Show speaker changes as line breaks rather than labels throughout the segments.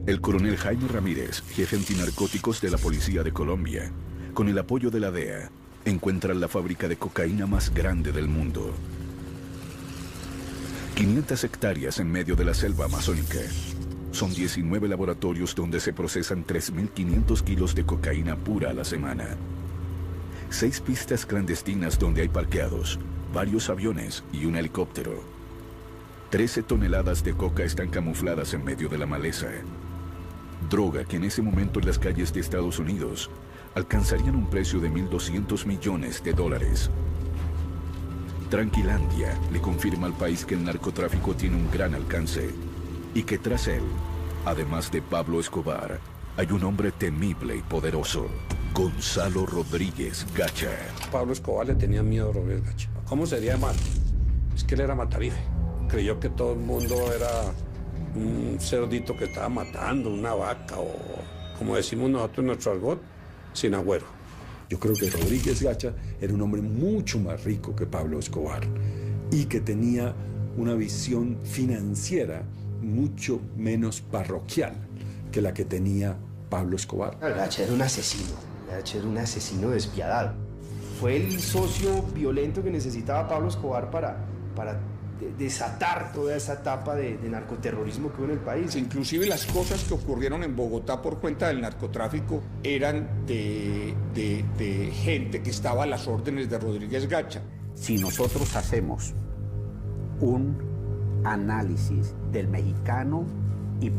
El coronel Jaime Ramírez, jefe antinarcóticos de la Policía de Colombia, con el apoyo de la DEA, encuentra la fábrica de cocaína más grande del mundo. 500 hectáreas en medio de la selva amazónica. Son 19 laboratorios donde se procesan 3.500 kilos de cocaína pura a la semana. 6 pistas clandestinas donde hay parqueados, varios aviones y un helicóptero. 13 toneladas de coca están camufladas en medio de la maleza. Droga que en ese momento en las calles de Estados Unidos alcanzarían un precio de $1.200 millones. Tranquilandia le confirma al país que el narcotráfico tiene un gran alcance y que tras él, además de Pablo Escobar, hay un hombre temible y poderoso, Gonzalo Rodríguez Gacha.
Pablo Escobar le tenía miedo a Rodríguez Gacha. ¿Cómo sería mal? Es que él era matarife. Creyó que todo el mundo era un cerdito que estaba matando, una vaca o, como decimos nosotros en nuestro argot, sin agüero.
Yo creo que Rodríguez Gacha era un hombre mucho más rico que Pablo Escobar y que tenía una visión financiera mucho menos parroquial que la que tenía Pablo Escobar.
Gacha era un asesino, Gacha era un asesino despiadado. Fue el socio violento que necesitaba Pablo Escobar para desatar toda esa etapa de narcoterrorismo que hubo en el país.
Inclusive las cosas que ocurrieron en Bogotá por cuenta del narcotráfico eran de gente que estaba a las órdenes de Rodríguez Gacha.
Si nosotros hacemos un análisis del mexicano y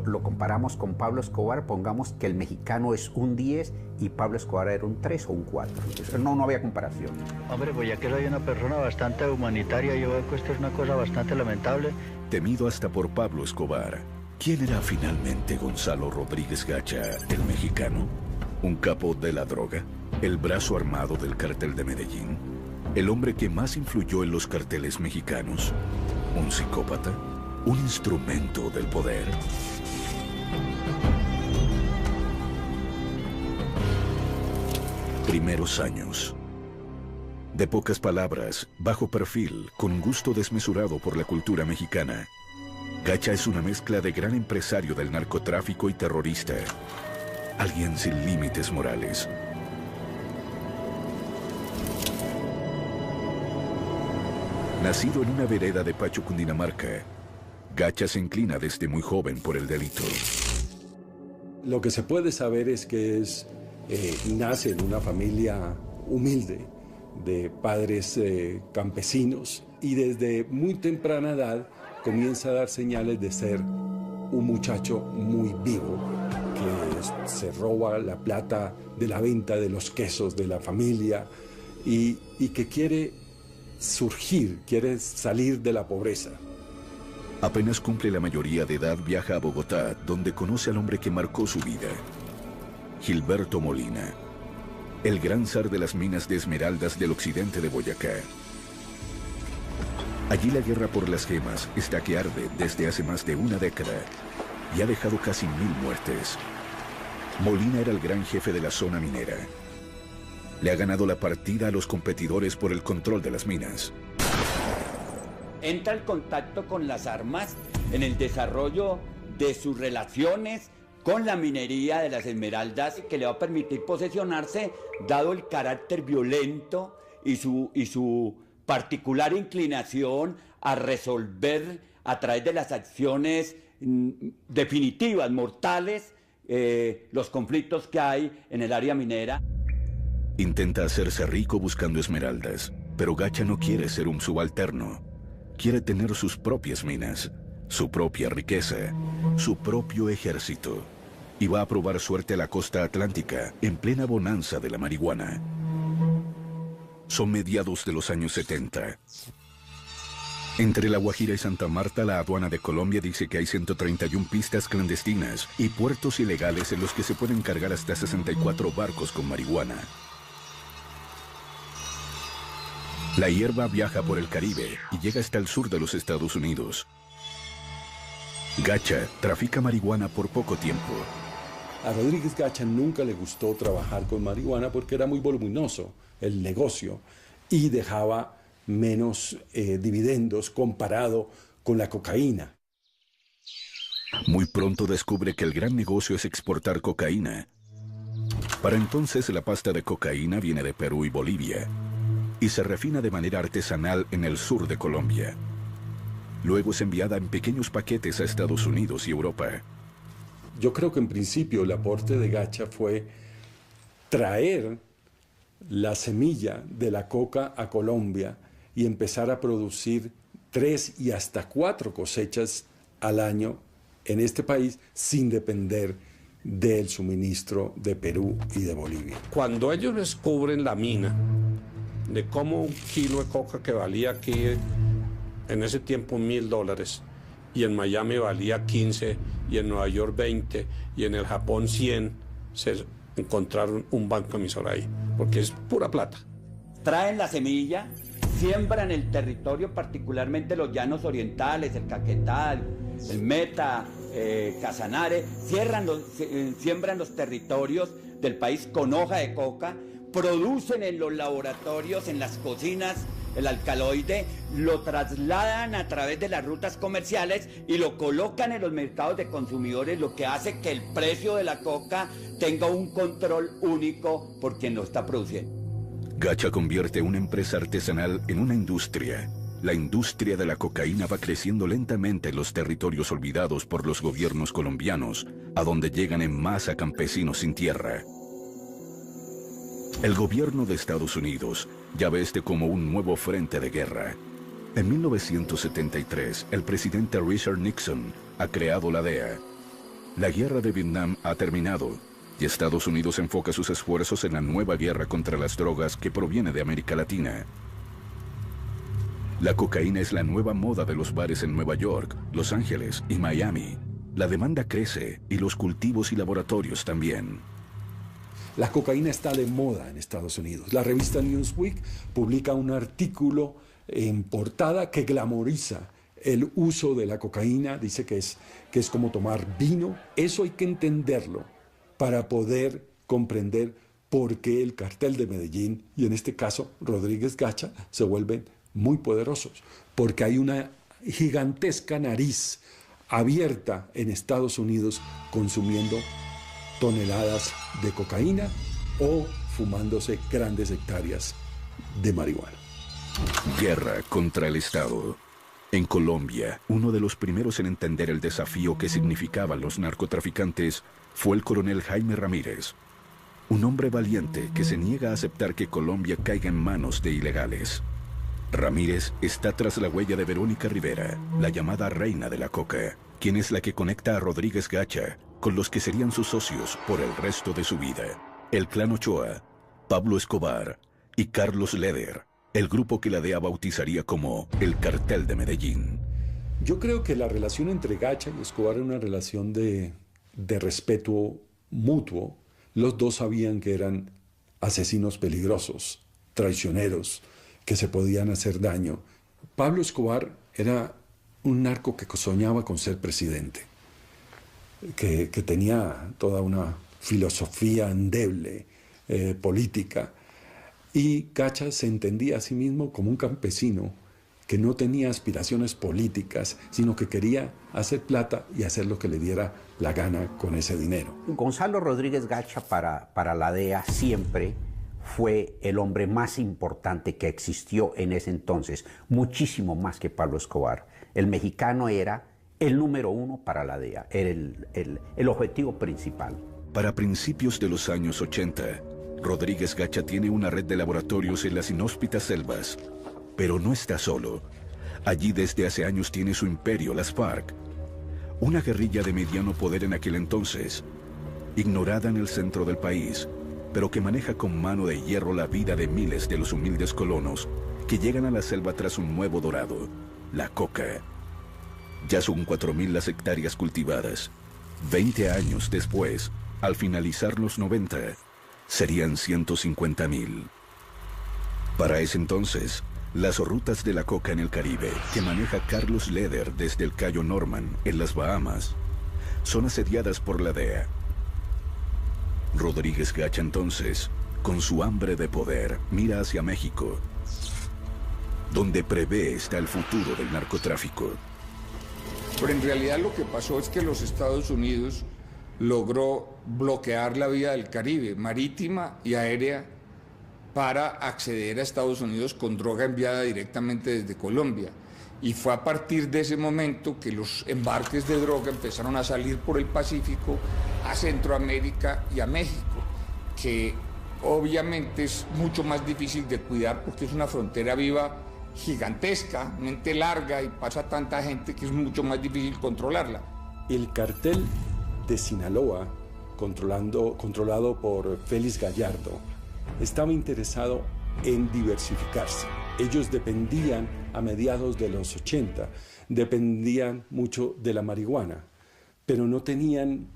lo comparamos con Pablo Escobar, pongamos que el mexicano es un 10 y Pablo Escobar era un 3 o un 4. No había comparación.
Hombre, pues ya que soy una persona bastante humanitaria, yo veo que esto es una cosa bastante lamentable.
Temido hasta por Pablo Escobar, ¿quién era finalmente Gonzalo Rodríguez Gacha, el mexicano? ¿Un capo de la droga? ¿El brazo armado del cártel de Medellín? ¿El hombre que más influyó en los carteles mexicanos? ¿Un psicópata? ¿Un instrumento del poder? Primeros años. De pocas palabras, bajo perfil, con gusto desmesurado por la cultura mexicana. Gacha es una mezcla de gran empresario del narcotráfico y terrorista. Alguien sin límites morales. Nacido en una vereda de Pacho, Cundinamarca, Gacha se inclina desde muy joven por el delito.
Lo que se puede saber es que nace en una familia humilde, de padres campesinos, y desde muy temprana edad comienza a dar señales de ser un muchacho muy vivo, que se roba la plata de la venta de los quesos de la familia y que quiere surgir, quiere salir de la pobreza.
Apenas cumple la mayoría de edad, viaja a Bogotá, donde conoce al hombre que marcó su vida, Gilberto Molina, el gran zar de las minas de esmeraldas del occidente de Boyacá. Allí la guerra por las gemas está que arde desde hace más de una década y ha dejado casi 1000 muertes. Molina era el gran jefe de la zona minera. Le ha ganado la partida a los competidores por el control de las minas.
Entra en contacto con las armas en el desarrollo de sus relaciones con la minería de las esmeraldas, que le va a permitir posesionarse, dado el carácter violento y su particular inclinación a resolver a través de las acciones definitivas, mortales, los conflictos que hay en el área minera.
Intenta hacerse rico buscando esmeraldas, pero Gacha no quiere ser un subalterno. Quiere tener sus propias minas, su propia riqueza, su propio ejército. Y va a probar suerte a la costa atlántica, en plena bonanza de la marihuana. Son mediados de los años 70. Entre La Guajira y Santa Marta, la aduana de Colombia dice que hay 131 pistas clandestinas y puertos ilegales en los que se pueden cargar hasta 64 barcos con marihuana. La hierba viaja por el Caribe y llega hasta el sur de los Estados Unidos. Gacha trafica marihuana por poco tiempo.
A Rodríguez Gacha nunca le gustó trabajar con marihuana porque era muy voluminoso el negocio y dejaba menos dividendos comparado con la cocaína.
Muy pronto descubre que el gran negocio es exportar cocaína. Para entonces la pasta de cocaína viene de Perú y Bolivia y se refina de manera artesanal en el sur de Colombia. Luego es enviada en pequeños paquetes a Estados Unidos y Europa.
Yo creo que en principio el aporte de Gacha fue traer la semilla de la coca a Colombia y empezar a producir 3 y hasta 4 cosechas al año en este país sin depender del suministro de Perú y de Bolivia.
Cuando ellos descubren la mina, de cómo un kilo de coca que valía aquí en ese tiempo $1.000 y en Miami valía 15 y en Nueva York 20 y en el Japón 100, se encontraron un banco emisor ahí, porque es pura plata.
Traen la semilla, siembran el territorio, particularmente los llanos orientales, el Caquetá, el Meta, Casanare, siembran los territorios del país con hoja de coca, producen en los laboratorios, en las cocinas, el alcaloide, lo trasladan a través de las rutas comerciales y lo colocan en los mercados de consumidores, lo que hace que el precio de la coca tenga un control único por quien lo está produciendo.
Gacha convierte una empresa artesanal en una industria. La industria de la cocaína va creciendo lentamente en los territorios olvidados por los gobiernos colombianos, a donde llegan en masa campesinos sin tierra. El gobierno de Estados Unidos ya ve este como un nuevo frente de guerra. En 1973, el presidente Richard Nixon ha creado la DEA. La guerra de Vietnam ha terminado y Estados Unidos enfoca sus esfuerzos en la nueva guerra contra las drogas que proviene de América Latina. La cocaína es la nueva moda de los bares en Nueva York, Los Ángeles y Miami. La demanda crece y los cultivos y laboratorios también.
La cocaína está de moda en Estados Unidos. La revista Newsweek publica un artículo en portada que glamoriza el uso de la cocaína. Dice que es como tomar vino. Eso hay que entenderlo para poder comprender por qué el cartel de Medellín, y en este caso Rodríguez Gacha, se vuelven muy poderosos. Porque hay una gigantesca nariz abierta en Estados Unidos consumiendo toneladas de cocaína o fumándose grandes hectáreas de marihuana.
Guerra contra el Estado. En Colombia, uno de los primeros en entender el desafío que significaban los narcotraficantes fue el coronel Jaime Ramírez, un hombre valiente que se niega a aceptar que Colombia caiga en manos de ilegales. Ramírez está tras la huella de Verónica Rivera, la llamada reina de la coca, quien es la que conecta a Rodríguez Gacha con los que serían sus socios por el resto de su vida. El clan Ochoa, Pablo Escobar y Carlos Leder, el grupo que la DEA bautizaría como el Cartel de Medellín.
Yo creo que la relación entre Gacha y Escobar era una relación de respeto mutuo. Los dos sabían que eran asesinos peligrosos, traicioneros, que se podían hacer daño. Pablo Escobar era un narco que soñaba con ser presidente, que tenía toda una filosofía endeble, política, y Gacha se entendía a sí mismo como un campesino que no tenía aspiraciones políticas, sino que quería hacer plata y hacer lo que le diera la gana con ese dinero.
Gonzalo Rodríguez Gacha para la DEA siempre fue el hombre más importante que existió en ese entonces, muchísimo más que Pablo Escobar. El mexicano era el número 1 para la DEA, era el objetivo principal.
Para principios de los años 80, Rodríguez Gacha tiene una red de laboratorios en las inhóspitas selvas. Pero no está solo. Allí desde hace años tiene su imperio, las FARC. Una guerrilla de mediano poder en aquel entonces, ignorada en el centro del país, pero que maneja con mano de hierro la vida de miles de los humildes colonos que llegan a la selva tras un nuevo dorado, la coca. Ya son 4.000 las hectáreas cultivadas. 20 años después, al finalizar los 90, serían 150.000. Para ese entonces, las rutas de la coca en el Caribe, que maneja Carlos Leder desde el Cayo Norman, en las Bahamas, son asediadas por la DEA. Rodríguez Gacha entonces, con su hambre de poder, mira hacia México, donde prevé está el futuro del narcotráfico.
Pero en realidad lo que pasó es que los Estados Unidos logró bloquear la vía del Caribe, marítima y aérea, para acceder a Estados Unidos con droga enviada directamente desde Colombia. Y fue a partir de ese momento que los embarques de droga empezaron a salir por el Pacífico a Centroamérica y a México, que obviamente es mucho más difícil de cuidar porque es una frontera viva gigantescamente larga y pasa tanta gente que es mucho más difícil controlarla.
El cartel de Sinaloa, controlado por Félix Gallardo, estaba interesado en diversificarse. Ellos dependían, a mediados de los 80, dependían mucho de la marihuana, pero no tenían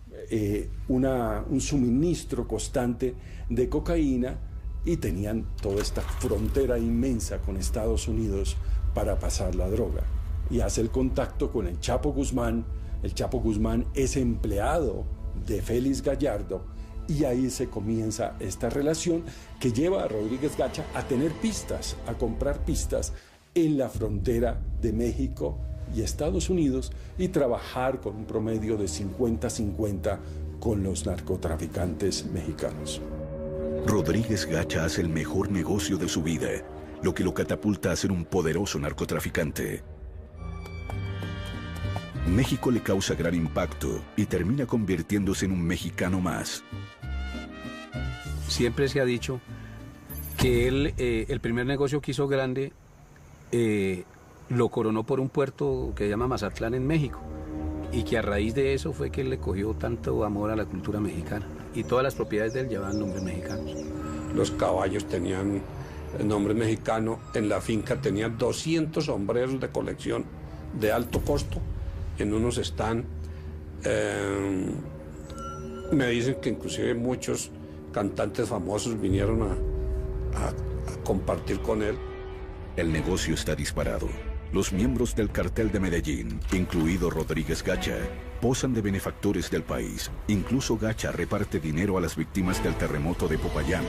un suministro constante de cocaína y tenían toda esta frontera inmensa con Estados Unidos para pasar la droga. Y hace el contacto con el Chapo Guzmán. El Chapo Guzmán es empleado de Félix Gallardo y ahí se comienza esta relación que lleva a Rodríguez Gacha a tener pistas, a comprar pistas en la frontera de México y Estados Unidos y trabajar con un promedio de 50-50 con los narcotraficantes mexicanos.
Rodríguez Gacha hace el mejor negocio de su vida, lo que lo catapulta a ser un poderoso narcotraficante. México le causa gran impacto y termina convirtiéndose en un mexicano más.
Siempre se ha dicho que él, el primer negocio que hizo grande, lo coronó por un puerto que se llama Mazatlán en México, y que a raíz de eso fue que él le cogió tanto amor a la cultura mexicana, y todas las propiedades de él llevaban nombres mexicanos. Los caballos tenían el nombre mexicano, en la finca tenían 200 sombreros de colección de alto costo, en unos están, me dicen que inclusive muchos cantantes famosos vinieron a compartir con él.
El negocio está disparado. Los miembros del cartel de Medellín, incluido Rodríguez Gacha, posan de benefactores del país. Incluso Gacha reparte dinero a las víctimas del terremoto de Popayán.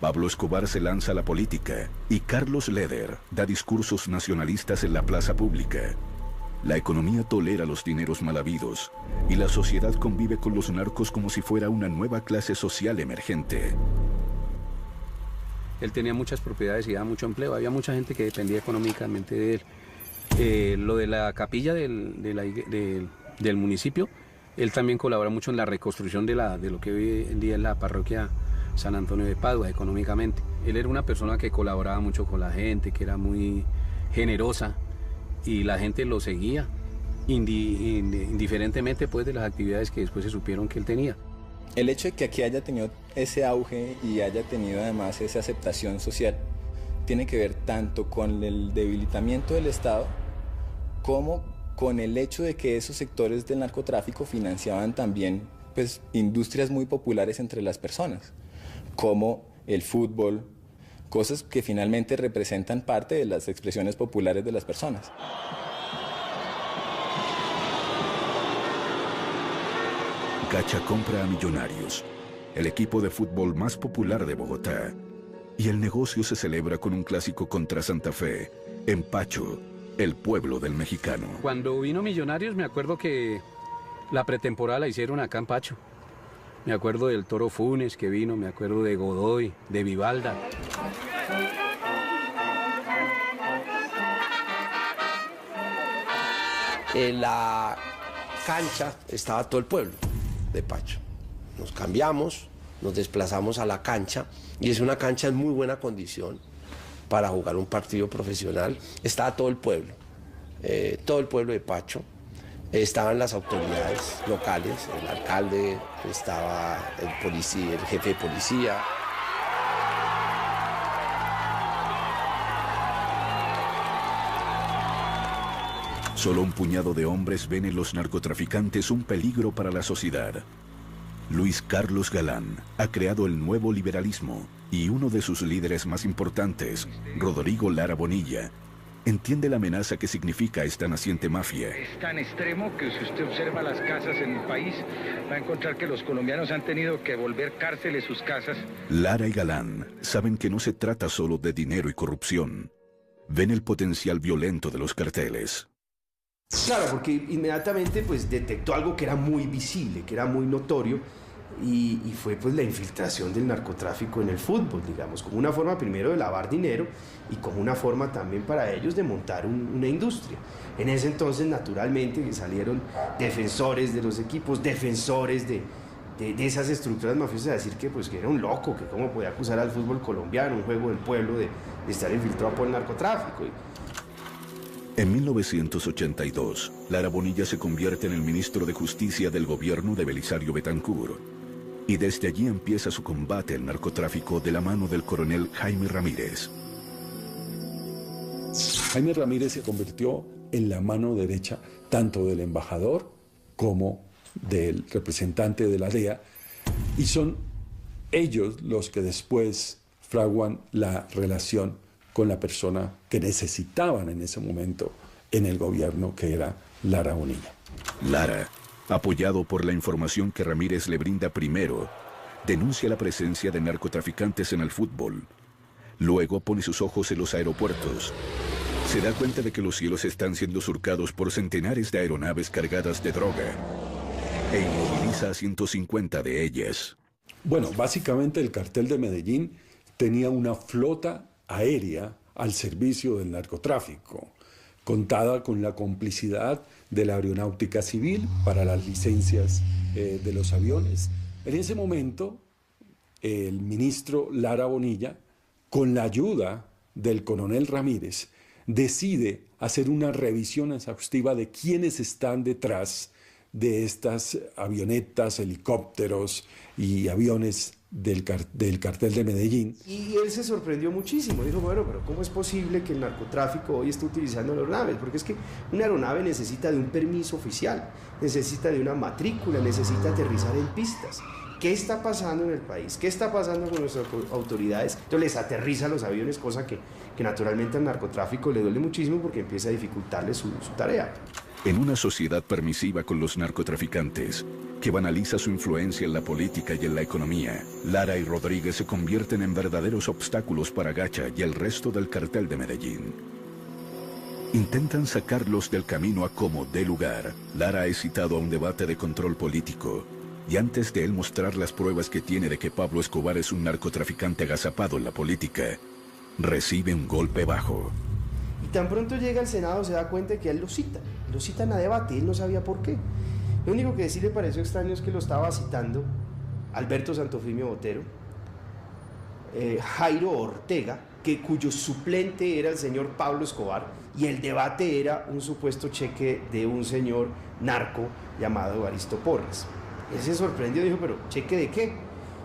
Pablo Escobar se lanza a la política y Carlos Leder da discursos nacionalistas en la plaza pública. La economía tolera los dineros mal habidos y la sociedad convive con los narcos como si fuera una nueva clase social emergente.
Él tenía muchas propiedades y daba mucho empleo, había mucha gente que dependía económicamente de él. Lo de la capilla del municipio, él también colabora mucho en la reconstrucción de lo que hoy en día es la parroquia San Antonio de Padua económicamente. Él era una persona que colaboraba mucho con la gente, que era muy generosa y la gente lo seguía indiferentemente pues, de las actividades que después se supieron que él tenía.
El hecho de que aquí haya tenido ese auge y haya tenido además esa aceptación social tiene que ver tanto con el debilitamiento del Estado como con el hecho de que esos sectores del narcotráfico financiaban también pues, industrias muy populares entre las personas, como el fútbol, cosas que finalmente representan parte de las expresiones populares de las personas.
Gacha compra a Millonarios, el equipo de fútbol más popular de Bogotá, y el negocio se celebra con un clásico contra Santa Fe, en Pacho, el pueblo del mexicano.
Cuando vino Millonarios me acuerdo que la pretemporada la hicieron acá en Pacho. Me acuerdo del Toro Funes que vino, me acuerdo de Godoy, de Vivalda.
En la cancha estaba todo el pueblo de Pacho. Nos cambiamos, nos desplazamos a la cancha y es una cancha en muy buena condición para jugar un partido profesional. Estaba todo el pueblo de Pacho. Estaban las autoridades locales, el alcalde, estaba el policía, el jefe de policía.
Solo un puñado de hombres ven en los narcotraficantes un peligro para la sociedad. Luis Carlos Galán ha creado el nuevo liberalismo y uno de sus líderes más importantes, Rodrigo Lara Bonilla, entiende la amenaza que significa esta naciente mafia.
Es tan extremo que si usted observa las casas en el país, va a encontrar que los colombianos han tenido que volver cárceles sus casas.
Lara y Galán saben que no se trata solo de dinero y corrupción. Ven el potencial violento de los carteles.
Claro, porque inmediatamente pues detectó algo que era muy visible, que era muy notorio, y fue pues la infiltración del narcotráfico en el fútbol, digamos, como una forma primero de lavar dinero y como una forma también para ellos de montar una industria. En ese entonces, naturalmente, salieron defensores de los equipos, defensores de esas estructuras mafiosas, a decir que pues que era un loco, que cómo podía acusar al fútbol colombiano, un juego del pueblo, de estar infiltrado por el narcotráfico.
En 1982, Lara Bonilla se convierte en el ministro de Justicia del gobierno de Belisario Betancur, y desde allí empieza su combate al narcotráfico de la mano del coronel Jaime Ramírez.
Jaime Ramírez se convirtió en la mano derecha tanto del embajador como del representante de la DEA, y son ellos los que después fraguan la relación con la persona que necesitaban en ese momento en el gobierno, que era Lara Bonilla.
Lara, apoyado por la información que Ramírez le brinda primero, denuncia la presencia de narcotraficantes en el fútbol. Luego pone sus ojos en los aeropuertos. Se da cuenta de que los cielos están siendo surcados por centenares de aeronaves cargadas de droga e inmoviliza a 150 de ellas.
Bueno, básicamente el cartel de Medellín tenía una flota aérea al servicio del narcotráfico, contada con la complicidad de la aeronáutica civil para las licencias de los aviones. En ese momento, el ministro Lara Bonilla, con la ayuda del coronel Ramírez, decide hacer una revisión exhaustiva de quiénes están detrás de estas avionetas, helicópteros y aviones del cartel de Medellín.
Y él se sorprendió muchísimo, dijo, bueno, pero ¿cómo es posible que el narcotráfico hoy esté utilizando aeronaves? Porque es que una aeronave necesita de un permiso oficial, necesita de una matrícula, necesita aterrizar en pistas. ¿Qué está pasando en el país? ¿Qué está pasando con nuestras autoridades? Entonces les aterrizan los aviones, cosa que naturalmente al narcotráfico le duele muchísimo porque empieza a dificultarle su tarea.
En una sociedad permisiva con los narcotraficantes, que banaliza su influencia en la política y en la economía, Lara y Rodríguez se convierten en verdaderos obstáculos para Gacha y el resto del cartel de Medellín. Intentan sacarlos del camino a como dé lugar. Lara es citado a un debate de control político, y antes de él mostrar las pruebas que tiene de que Pablo Escobar es un narcotraficante agazapado en la política, recibe un golpe bajo.
Y tan pronto llega al Senado se da cuenta de que él lo citan a debate, y él no sabía por qué. Lo único que sí le pareció extraño es que lo estaba citando Alberto Santofimio Botero, Jairo Ortega, cuyo suplente era el señor Pablo Escobar, y el debate era un supuesto cheque de un señor narco llamado Evaristo Porras. Él se sorprendió y dijo, ¿pero cheque de qué?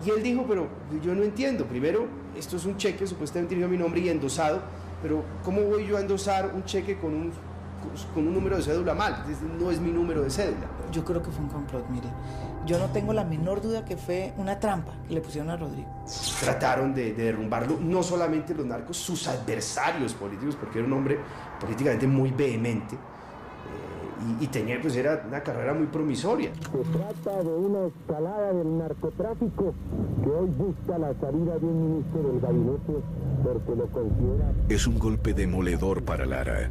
Y él dijo, pero yo no entiendo, primero, esto es un cheque supuestamente dirigido a mi nombre y endosado, pero ¿cómo voy yo a endosar un cheque con un número de cédula mal? No es mi número de cédula.
Yo creo que fue un complot, mire. Yo no tengo la menor duda que fue una trampa que le pusieron a Rodrigo.
Trataron de derrumbarlo, no solamente los narcos, sus adversarios políticos, porque era un hombre políticamente muy vehemente, y tenía, pues era una carrera muy promisoria.
Se trata de una escalada del narcotráfico que hoy busca la salida de un ministro del gabinete porque lo considera...
Es un golpe demoledor para Lara,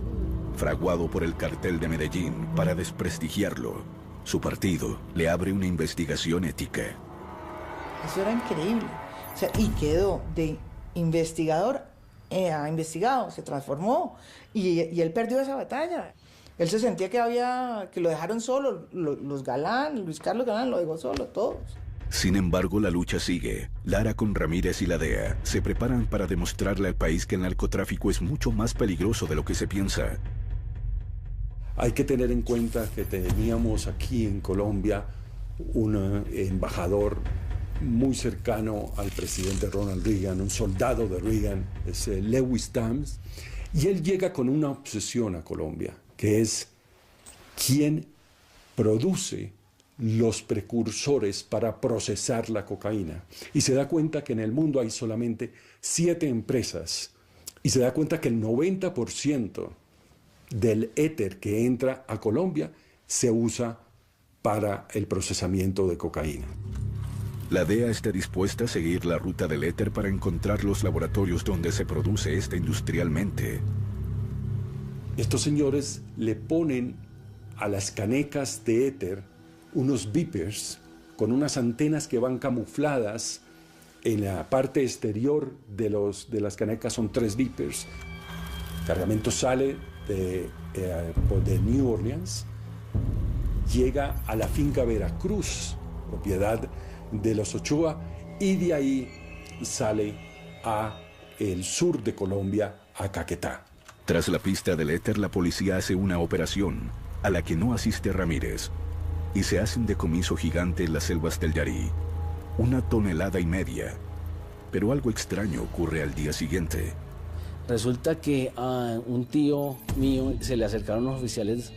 fraguado por el cartel de Medellín para desprestigiarlo. Su partido le abre una investigación ética.
Eso era increíble. O sea, y quedó de investigador a investigado, se transformó y él perdió esa batalla. Él se sentía que lo dejaron solo, los Galán, Luis Carlos Galán lo dejó solo, todos.
Sin embargo, la lucha sigue. Lara con Ramírez y la DEA se preparan para demostrarle al país que el narcotráfico es mucho más peligroso de lo que se piensa.
Hay que tener en cuenta que teníamos aquí en Colombia un embajador muy cercano al presidente Ronald Reagan, un soldado de Reagan, es Lewis Dams, y él llega con una obsesión a Colombia, que es quién produce los precursores para procesar la cocaína. Y se da cuenta que en el mundo hay solamente 7 empresas, y se da cuenta que el 90% del éter que entra a Colombia se usa para el procesamiento de cocaína.
La DEA está dispuesta a seguir la ruta del éter para encontrar los laboratorios donde se produce esta industrialmente.
Estos señores le ponen a las canecas de éter unos beepers con unas antenas que van camufladas en la parte exterior de las canecas. Son 3 beepers. El cargamento sale de New Orleans, llega a la finca Veracruz, propiedad de los Ochoa, y de ahí sale a el sur de Colombia, a Caquetá.
Tras la pista del éter, la policía hace una operación a la que no asiste Ramírez y se hace un decomiso gigante en las selvas del Yarí, 1,5 toneladas. Pero algo extraño ocurre al día siguiente.
Resulta que a un tío mío se le acercaron los oficiales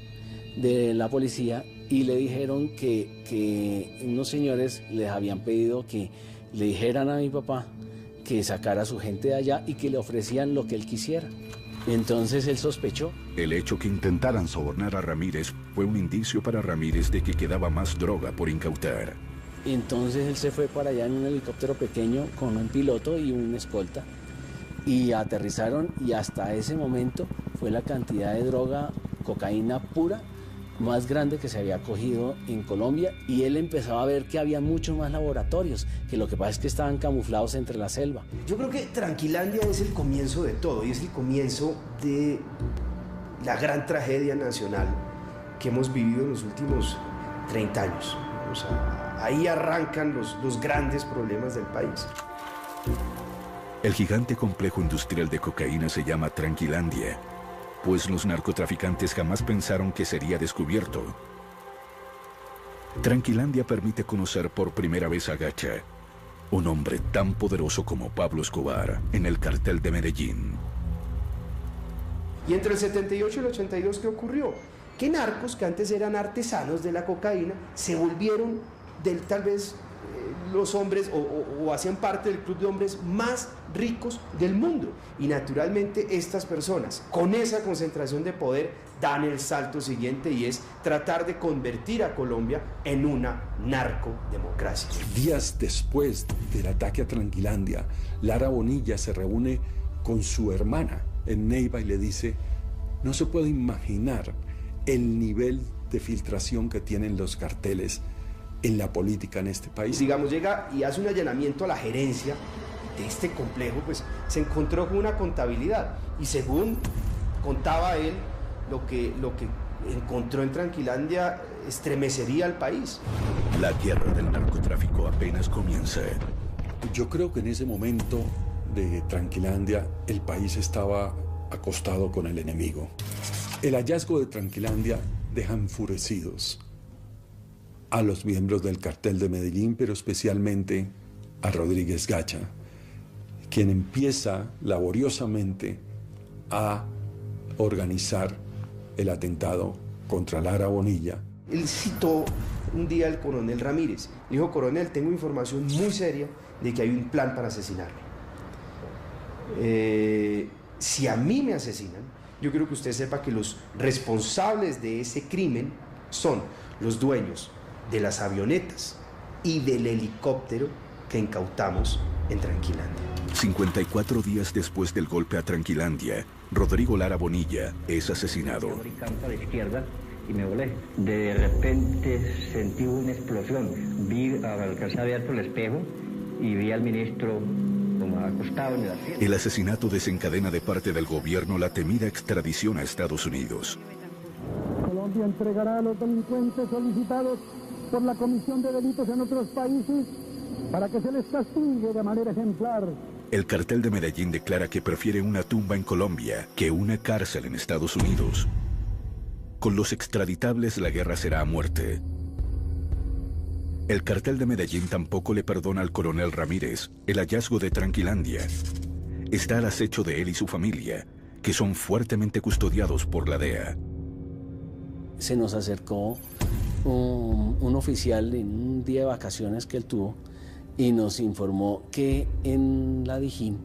de la policía y le dijeron que unos señores les habían pedido que le dijeran a mi papá que sacara a su gente de allá y que le ofrecían lo que él quisiera. Entonces él sospechó.
El hecho que intentaran sobornar a Ramírez fue un indicio para Ramírez de que quedaba más droga por incautar.
Entonces él se fue para allá en un helicóptero pequeño con un piloto y un escolta y aterrizaron, y hasta ese momento fue la cantidad de droga, cocaína pura, más grande que se había cogido en Colombia, y él empezaba a ver que había muchos más laboratorios, que lo que pasa es que estaban camuflados entre la selva.
Yo creo que Tranquilandia es el comienzo de todo, y es el comienzo de la gran tragedia nacional que hemos vivido en los últimos 30 años. O sea, ahí arrancan los grandes problemas del país.
El gigante complejo industrial de cocaína se llama Tranquilandia, pues los narcotraficantes jamás pensaron que sería descubierto. Tranquilandia permite conocer por primera vez a Gacha, un hombre tan poderoso como Pablo Escobar en el cartel de Medellín.
Y entre el 78 y el 82, ¿qué ocurrió? Que narcos que antes eran artesanos de la cocaína se volvieron tal vez los hombres o hacían parte del club de hombres más ricos del mundo. Y naturalmente estas personas, con esa concentración de poder, dan el salto siguiente, y es tratar de convertir a Colombia en una narcodemocracia.
Días después del ataque a Tranquilandia, Lara Bonilla se reúne con su hermana en Neiva y le dice: no se puede imaginar el nivel de filtración que tienen los carteles en la política en este país.
Digamos, llega y hace un allanamiento a la gerencia de este complejo, pues se encontró con una contabilidad, y según contaba él, lo que encontró en Tranquilandia estremecería al país.
La guerra del narcotráfico apenas comienza.
Yo creo que en ese momento de Tranquilandia el país estaba acostado con el enemigo. El hallazgo de Tranquilandia deja enfurecidos a los miembros del cartel de Medellín, pero especialmente a Rodríguez Gacha, quien empieza laboriosamente a organizar el atentado contra Lara Bonilla.
Él citó un día al coronel Ramírez. Dijo: coronel, tengo información muy seria de que hay un plan para asesinarme. Si a mí me asesinan, yo quiero que usted sepa que los responsables de ese crimen son los dueños de las avionetas y del helicóptero que incautamos en Tranquilandia.
54 días después del golpe a Tranquilandia, Rodrigo Lara Bonilla es asesinado.
A la izquierda y me volé. De repente sentí una explosión. Alcancé a ver por el espejo y vi al ministro como acostado en el asiento.
El asesinato desencadena de parte del gobierno la temida extradición a Estados Unidos.
Colombia entregará a los delincuentes solicitados por la comisión de delitos en otros países para que se les castigue de manera ejemplar.
El cartel de Medellín declara que prefiere una tumba en Colombia que una cárcel en Estados Unidos. Con los extraditables la guerra será a muerte. El cartel de Medellín tampoco le perdona al coronel Ramírez el hallazgo de Tranquilandia. Está al acecho de él y su familia, que son fuertemente custodiados por la DEA.
Se nos acercó un oficial en un día de vacaciones que él tuvo y nos informó que en la Dijín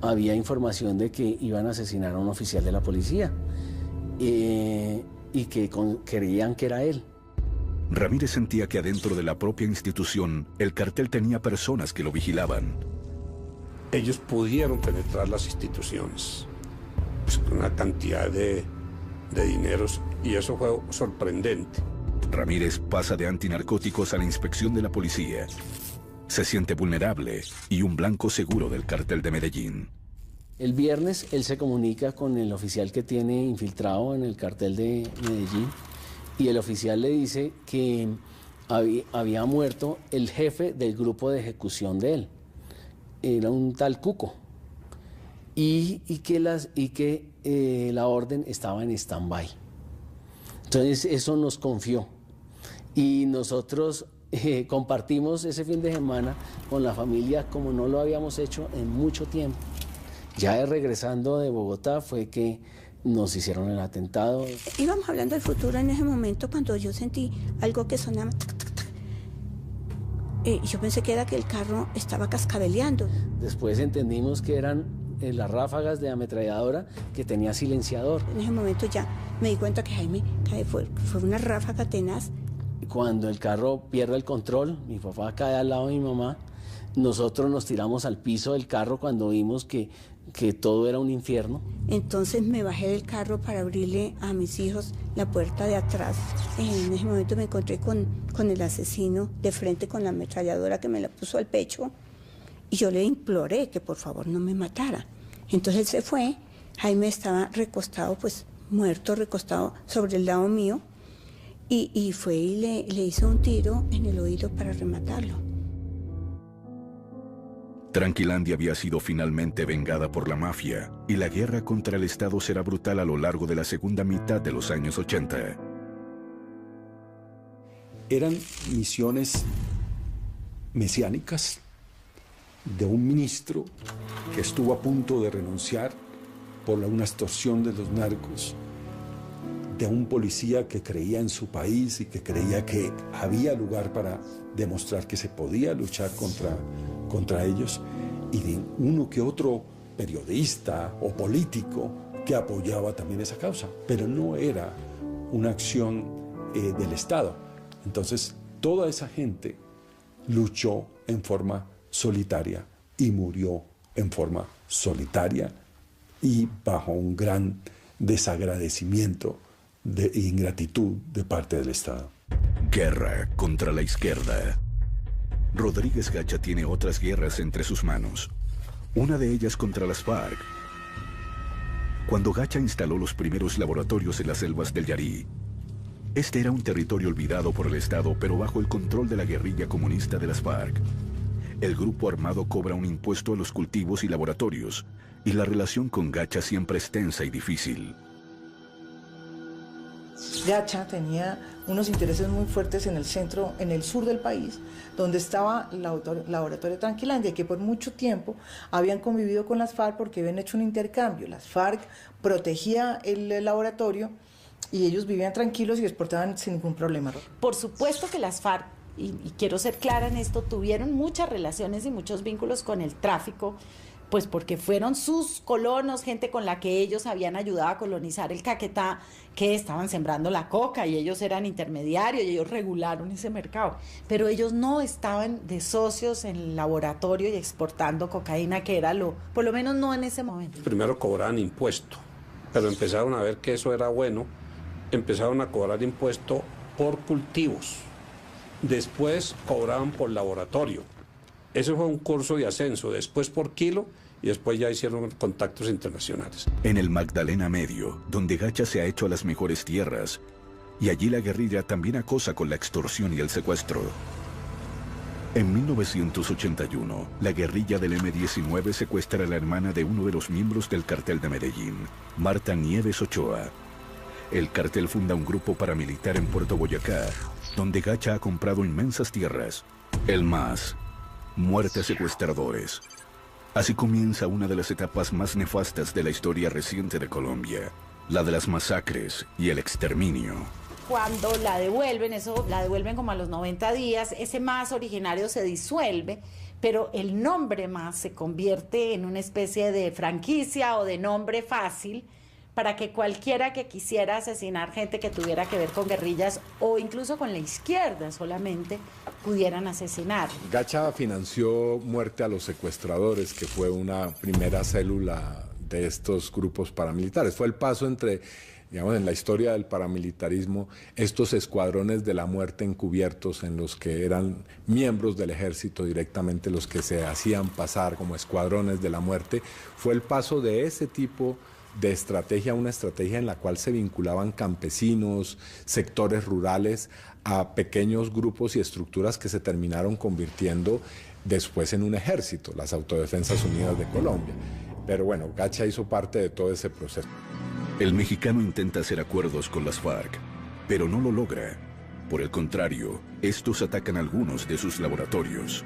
había información de que iban a asesinar a un oficial de la policía y que creían que era él.
Ramírez sentía que adentro de la propia institución el cartel tenía personas que lo vigilaban.
Ellos pudieron penetrar las instituciones, pues, con una cantidad de de dineros, y eso fue sorprendente.
Ramírez pasa de antinarcóticos a la inspección de la policía. Se siente vulnerable y un blanco seguro del cartel de Medellín.
El viernes él se comunica con el oficial que tiene infiltrado en el cartel de Medellín y el oficial le dice que había muerto el jefe del grupo de ejecución de él. Era un tal Cuco. Y que la orden estaba en stand-by. Entonces eso nos confió. Y nosotros compartimos ese fin de semana con la familia como no lo habíamos hecho en mucho tiempo. Ya regresando de Bogotá fue que nos hicieron el atentado.
Íbamos hablando del futuro en ese momento cuando yo sentí algo que sonaba. Yo pensé que era que el carro estaba cascabeleando.
Después entendimos que eran las ráfagas de ametralladora que tenía silenciador.
En ese momento ya me di cuenta que Jaime fue una ráfaga tenaz.
Cuando el carro pierde el control, mi papá cae al lado de mi mamá, nosotros nos tiramos al piso del carro cuando vimos que todo era un infierno.
Entonces me bajé del carro para abrirle a mis hijos la puerta de atrás. En ese momento me encontré con el asesino de frente con la ametralladora que me la puso al pecho y yo le imploré que por favor no me matara. Entonces él se fue, Jaime estaba recostado, pues muerto, recostado sobre el lado mío y fue y le hizo un tiro en el oído para rematarlo.
Tranquilandia había sido finalmente vengada por la mafia y la guerra contra el Estado será brutal a lo largo de la segunda mitad de los años 80.
Eran misiones mesiánicas de un ministro que estuvo a punto de renunciar por una extorsión de los narcos, de un policía que creía en su país y que creía que había lugar para demostrar que se podía luchar contra ellos, y de uno que otro periodista o político que apoyaba también esa causa, pero no era una acción del Estado. Entonces, toda esa gente luchó en forma solitaria y murió en forma solitaria y bajo un gran desagradecimiento e ingratitud de parte del Estado.
Guerra contra la izquierda. Rodríguez Gacha tiene otras guerras entre sus manos. Una de ellas contra las FARC. Cuando Gacha instaló los primeros laboratorios en las selvas del Yarí, este era un territorio olvidado por el Estado, pero bajo el control de la guerrilla comunista de las FARC. El grupo armado cobra un impuesto a los cultivos y laboratorios, y la relación con Gacha siempre es tensa y difícil.
Gacha tenía unos intereses muy fuertes en el centro, en el sur del país, donde estaba el laboratorio Tranquilandia, que por mucho tiempo habían convivido con las FARC porque habían hecho un intercambio. Las FARC protegía el laboratorio y ellos vivían tranquilos y exportaban sin ningún problema.
Por supuesto que las FARC, y quiero ser clara en esto, tuvieron muchas relaciones y muchos vínculos con el tráfico, pues porque fueron sus colonos, gente con la que ellos habían ayudado a colonizar el Caquetá, que estaban sembrando la coca y ellos eran intermediarios y ellos regularon ese mercado. Pero ellos no estaban de socios en el laboratorio y exportando cocaína, que era por lo menos no en ese momento.
Primero cobraban impuesto, pero empezaron a ver que eso era bueno, empezaron a cobrar impuesto por cultivos. Después cobraban por laboratorio. Ese fue un curso de ascenso, después por kilo y después ya hicieron contactos internacionales.
En el Magdalena Medio, donde Gacha se ha hecho a las mejores tierras, y allí la guerrilla también acosa con la extorsión y el secuestro. En 1981, la guerrilla del M-19 secuestra a la hermana de uno de los miembros del cartel de Medellín, Marta Nieves Ochoa. El cartel funda un grupo paramilitar en Puerto Boyacá, donde Gacha ha comprado inmensas tierras. El MAS, muerte a secuestradores. Así comienza una de las etapas más nefastas de la historia reciente de Colombia, la de las masacres y el exterminio.
Cuando la devuelven, la devuelven como a los 90 días, ese MAS originario se disuelve, pero el nombre MAS se convierte en una especie de franquicia o de nombre fácil para que cualquiera que quisiera asesinar gente que tuviera que ver con guerrillas o incluso con la izquierda solamente pudieran asesinar.
Gacha financió Muerte a los Secuestradores, que fue una primera célula de estos grupos paramilitares. Fue el paso entre digamos, en la historia del paramilitarismo, estos escuadrones de la muerte encubiertos en los que eran miembros del ejército directamente los que se hacían pasar como escuadrones de la muerte, fue el paso de ese tipo de estrategia a una estrategia en la cual se vinculaban campesinos, sectores rurales, a pequeños grupos y estructuras que se terminaron convirtiendo después en un ejército, las Autodefensas Unidas de Colombia. Pero bueno, Gacha hizo parte de todo ese proceso.
El mexicano intenta hacer acuerdos con las FARC, pero no lo logra. Por el contrario, estos atacan algunos de sus laboratorios.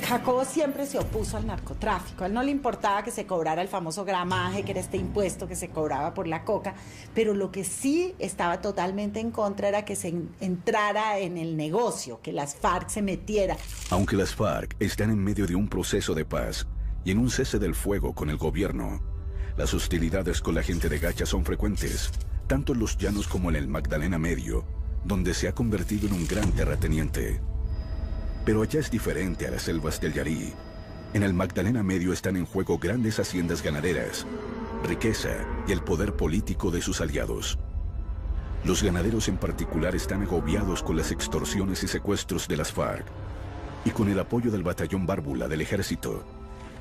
Jacobo siempre se opuso al narcotráfico. A él no le importaba que se cobrara el famoso gramaje, que era este impuesto que se cobraba por la coca, pero lo que sí estaba totalmente en contra era que se entrara en el negocio, que las FARC se metiera.
Aunque las FARC están en medio de un proceso de paz y en un cese del fuego con el gobierno, las hostilidades con la gente de Gacha son frecuentes, tanto en los llanos como en el Magdalena Medio, donde se ha convertido en un gran terrateniente. Pero allá es diferente a las selvas del Yarí. En el Magdalena Medio están en juego grandes haciendas ganaderas, riqueza y el poder político de sus aliados. Los ganaderos en particular están agobiados con las extorsiones y secuestros de las FARC, y con el apoyo del batallón Bárbula del ejército,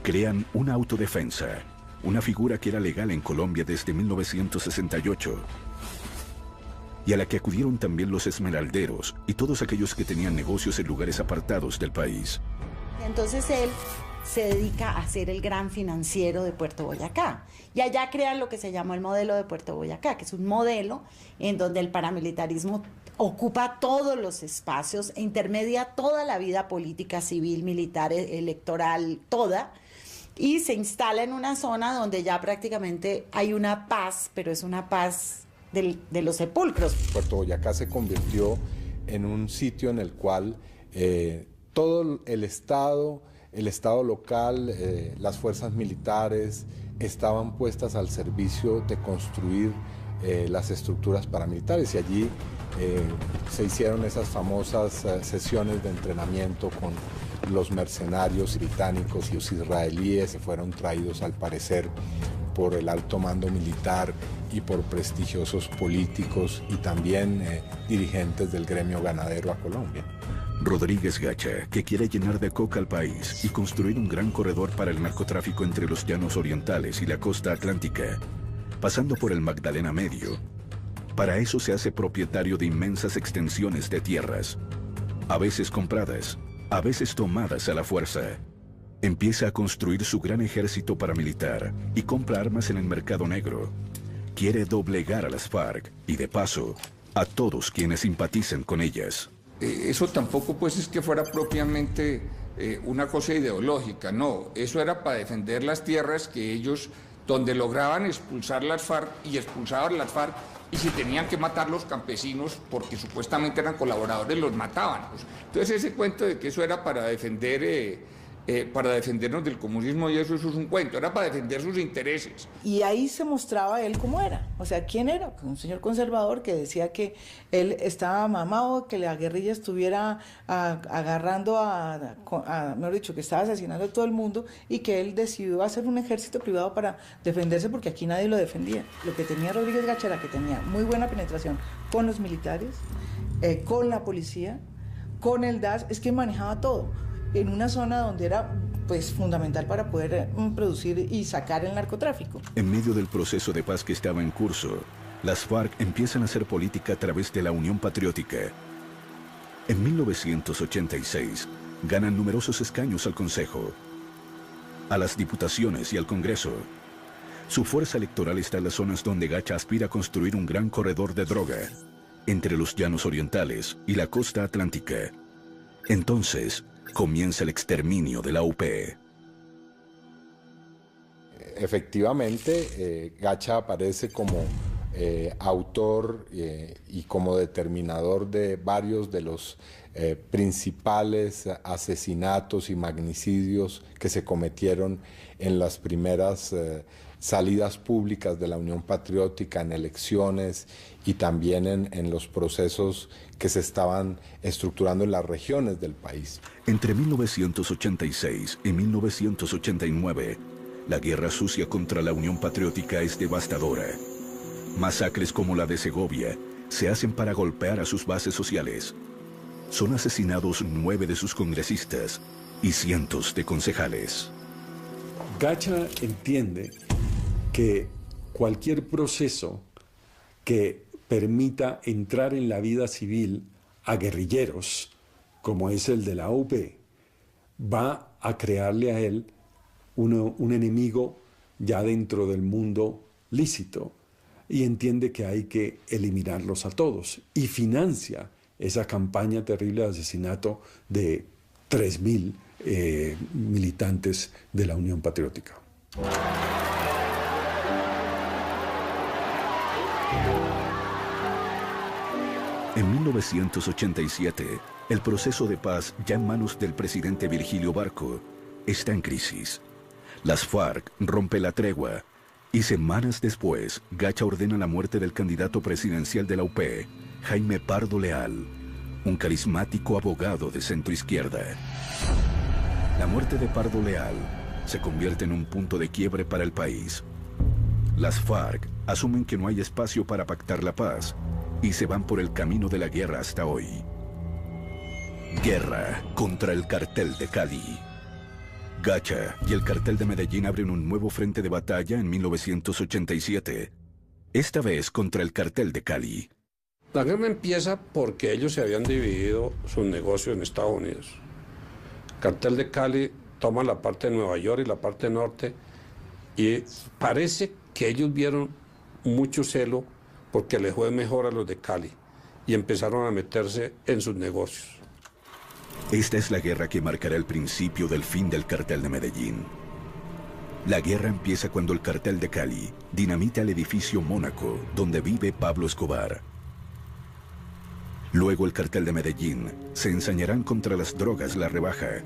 crean una autodefensa, una figura que era legal en Colombia desde 1968, y a la que acudieron también los esmeralderos y todos aquellos que tenían negocios en lugares apartados del país.
Entonces él se dedica a ser el gran financiero de Puerto Boyacá. Y allá crean lo que se llamó el modelo de Puerto Boyacá, que es un modelo en donde el paramilitarismo ocupa todos los espacios e intermedia toda la vida política, civil, militar, electoral, toda, y se instala en una zona donde ya prácticamente hay una paz, pero es una paz de los sepulcros.
Puerto Boyacá se convirtió en un sitio en el cual todo el Estado local, las fuerzas militares estaban puestas al servicio de construir las estructuras paramilitares, y allí se hicieron esas famosas sesiones de entrenamiento con los mercenarios británicos y los israelíes, que fueron traídos al parecer por el alto mando militar y por prestigiosos políticos y también dirigentes del gremio ganadero a Colombia.
Rodríguez Gacha, que quiere llenar de coca al país y construir un gran corredor para el narcotráfico entre los llanos orientales y la costa atlántica, pasando por el Magdalena Medio. Para eso se hace propietario de inmensas extensiones de tierras, a veces compradas, a veces tomadas a la fuerza. Empieza a construir su gran ejército paramilitar y compra armas en el mercado negro. Quiere doblegar a las FARC y, de paso, a todos quienes simpaticen con ellas.
Eso tampoco pues es que fuera propiamente una cosa ideológica, no. Eso era para defender las tierras que ellos, donde lograban expulsar las FARC y expulsaban las FARC, y si tenían que matar los campesinos porque supuestamente eran colaboradores, los mataban. Pues. Entonces ese cuento de que eso era para defender... para defendernos del comunismo y eso es un cuento, era para defender sus intereses.
Y ahí se mostraba él cómo era, o sea, ¿quién era? Pues un señor conservador que decía que él estaba mamado, que la guerrilla estuviera agarrando mejor dicho, que estaba asesinando a todo el mundo, y que él decidió hacer un ejército privado para defenderse porque aquí nadie lo defendía. Lo que tenía Rodríguez Gacha era que tenía muy buena penetración con los militares, con la policía, con el DAS, es que manejaba todo en una zona donde era pues fundamental para poder producir y sacar el narcotráfico.
En medio del proceso de paz que estaba en curso, las FARC empiezan a hacer política a través de la Unión Patriótica. En 1986 ganan numerosos escaños al Consejo, a las diputaciones y al Congreso. Su fuerza electoral está en las zonas donde Gacha aspira a construir un gran corredor de droga, entre los llanos orientales y la costa atlántica. Entonces, comienza el exterminio de la UP.
Efectivamente, Gacha aparece como autor y como determinador de varios de los principales asesinatos y magnicidios que se cometieron en las primeras salidas públicas de la Unión Patriótica, en elecciones y también en los procesos que se estaban estructurando en las regiones del país.
Entre 1986 y 1989, la guerra sucia contra la Unión Patriótica es devastadora. Masacres como la de Segovia se hacen para golpear a sus bases sociales. Son asesinados 9 de sus congresistas y cientos de concejales.
Gacha entiende que cualquier proceso que permita entrar en la vida civil a guerrilleros, como es el de la UP, va a crearle a él un enemigo ya dentro del mundo lícito, y entiende que hay que eliminarlos a todos, y financia esa campaña terrible de asesinato de 3.000 militantes de la Unión Patriótica.
En 1987, el proceso de paz, ya en manos del presidente Virgilio Barco, está en crisis. Las FARC rompen la tregua y semanas después, Gacha ordena la muerte del candidato presidencial de la UP, Jaime Pardo Leal, un carismático abogado de centroizquierda. La muerte de Pardo Leal se convierte en un punto de quiebre para el país. Las FARC asumen que no hay espacio para pactar la paz y se van por el camino de la guerra hasta hoy. Guerra contra el cartel de Cali. Gacha y el cartel de Medellín abren un nuevo frente de batalla en 1987, esta vez contra el cartel de Cali.
La guerra empieza porque ellos se habían dividido sus negocios en Estados Unidos. El cartel de Cali toma la parte de Nueva York y la parte norte, y parece que ellos vieron mucho celo porque les fue mejor a los de Cali y empezaron a meterse en sus negocios.
Esta es la guerra que marcará el principio del fin del cartel de Medellín. La guerra empieza cuando el cartel de Cali dinamita el edificio Mónaco, donde vive Pablo Escobar. Luego el cartel de Medellín se ensañarán contra las drogas La Rebaja,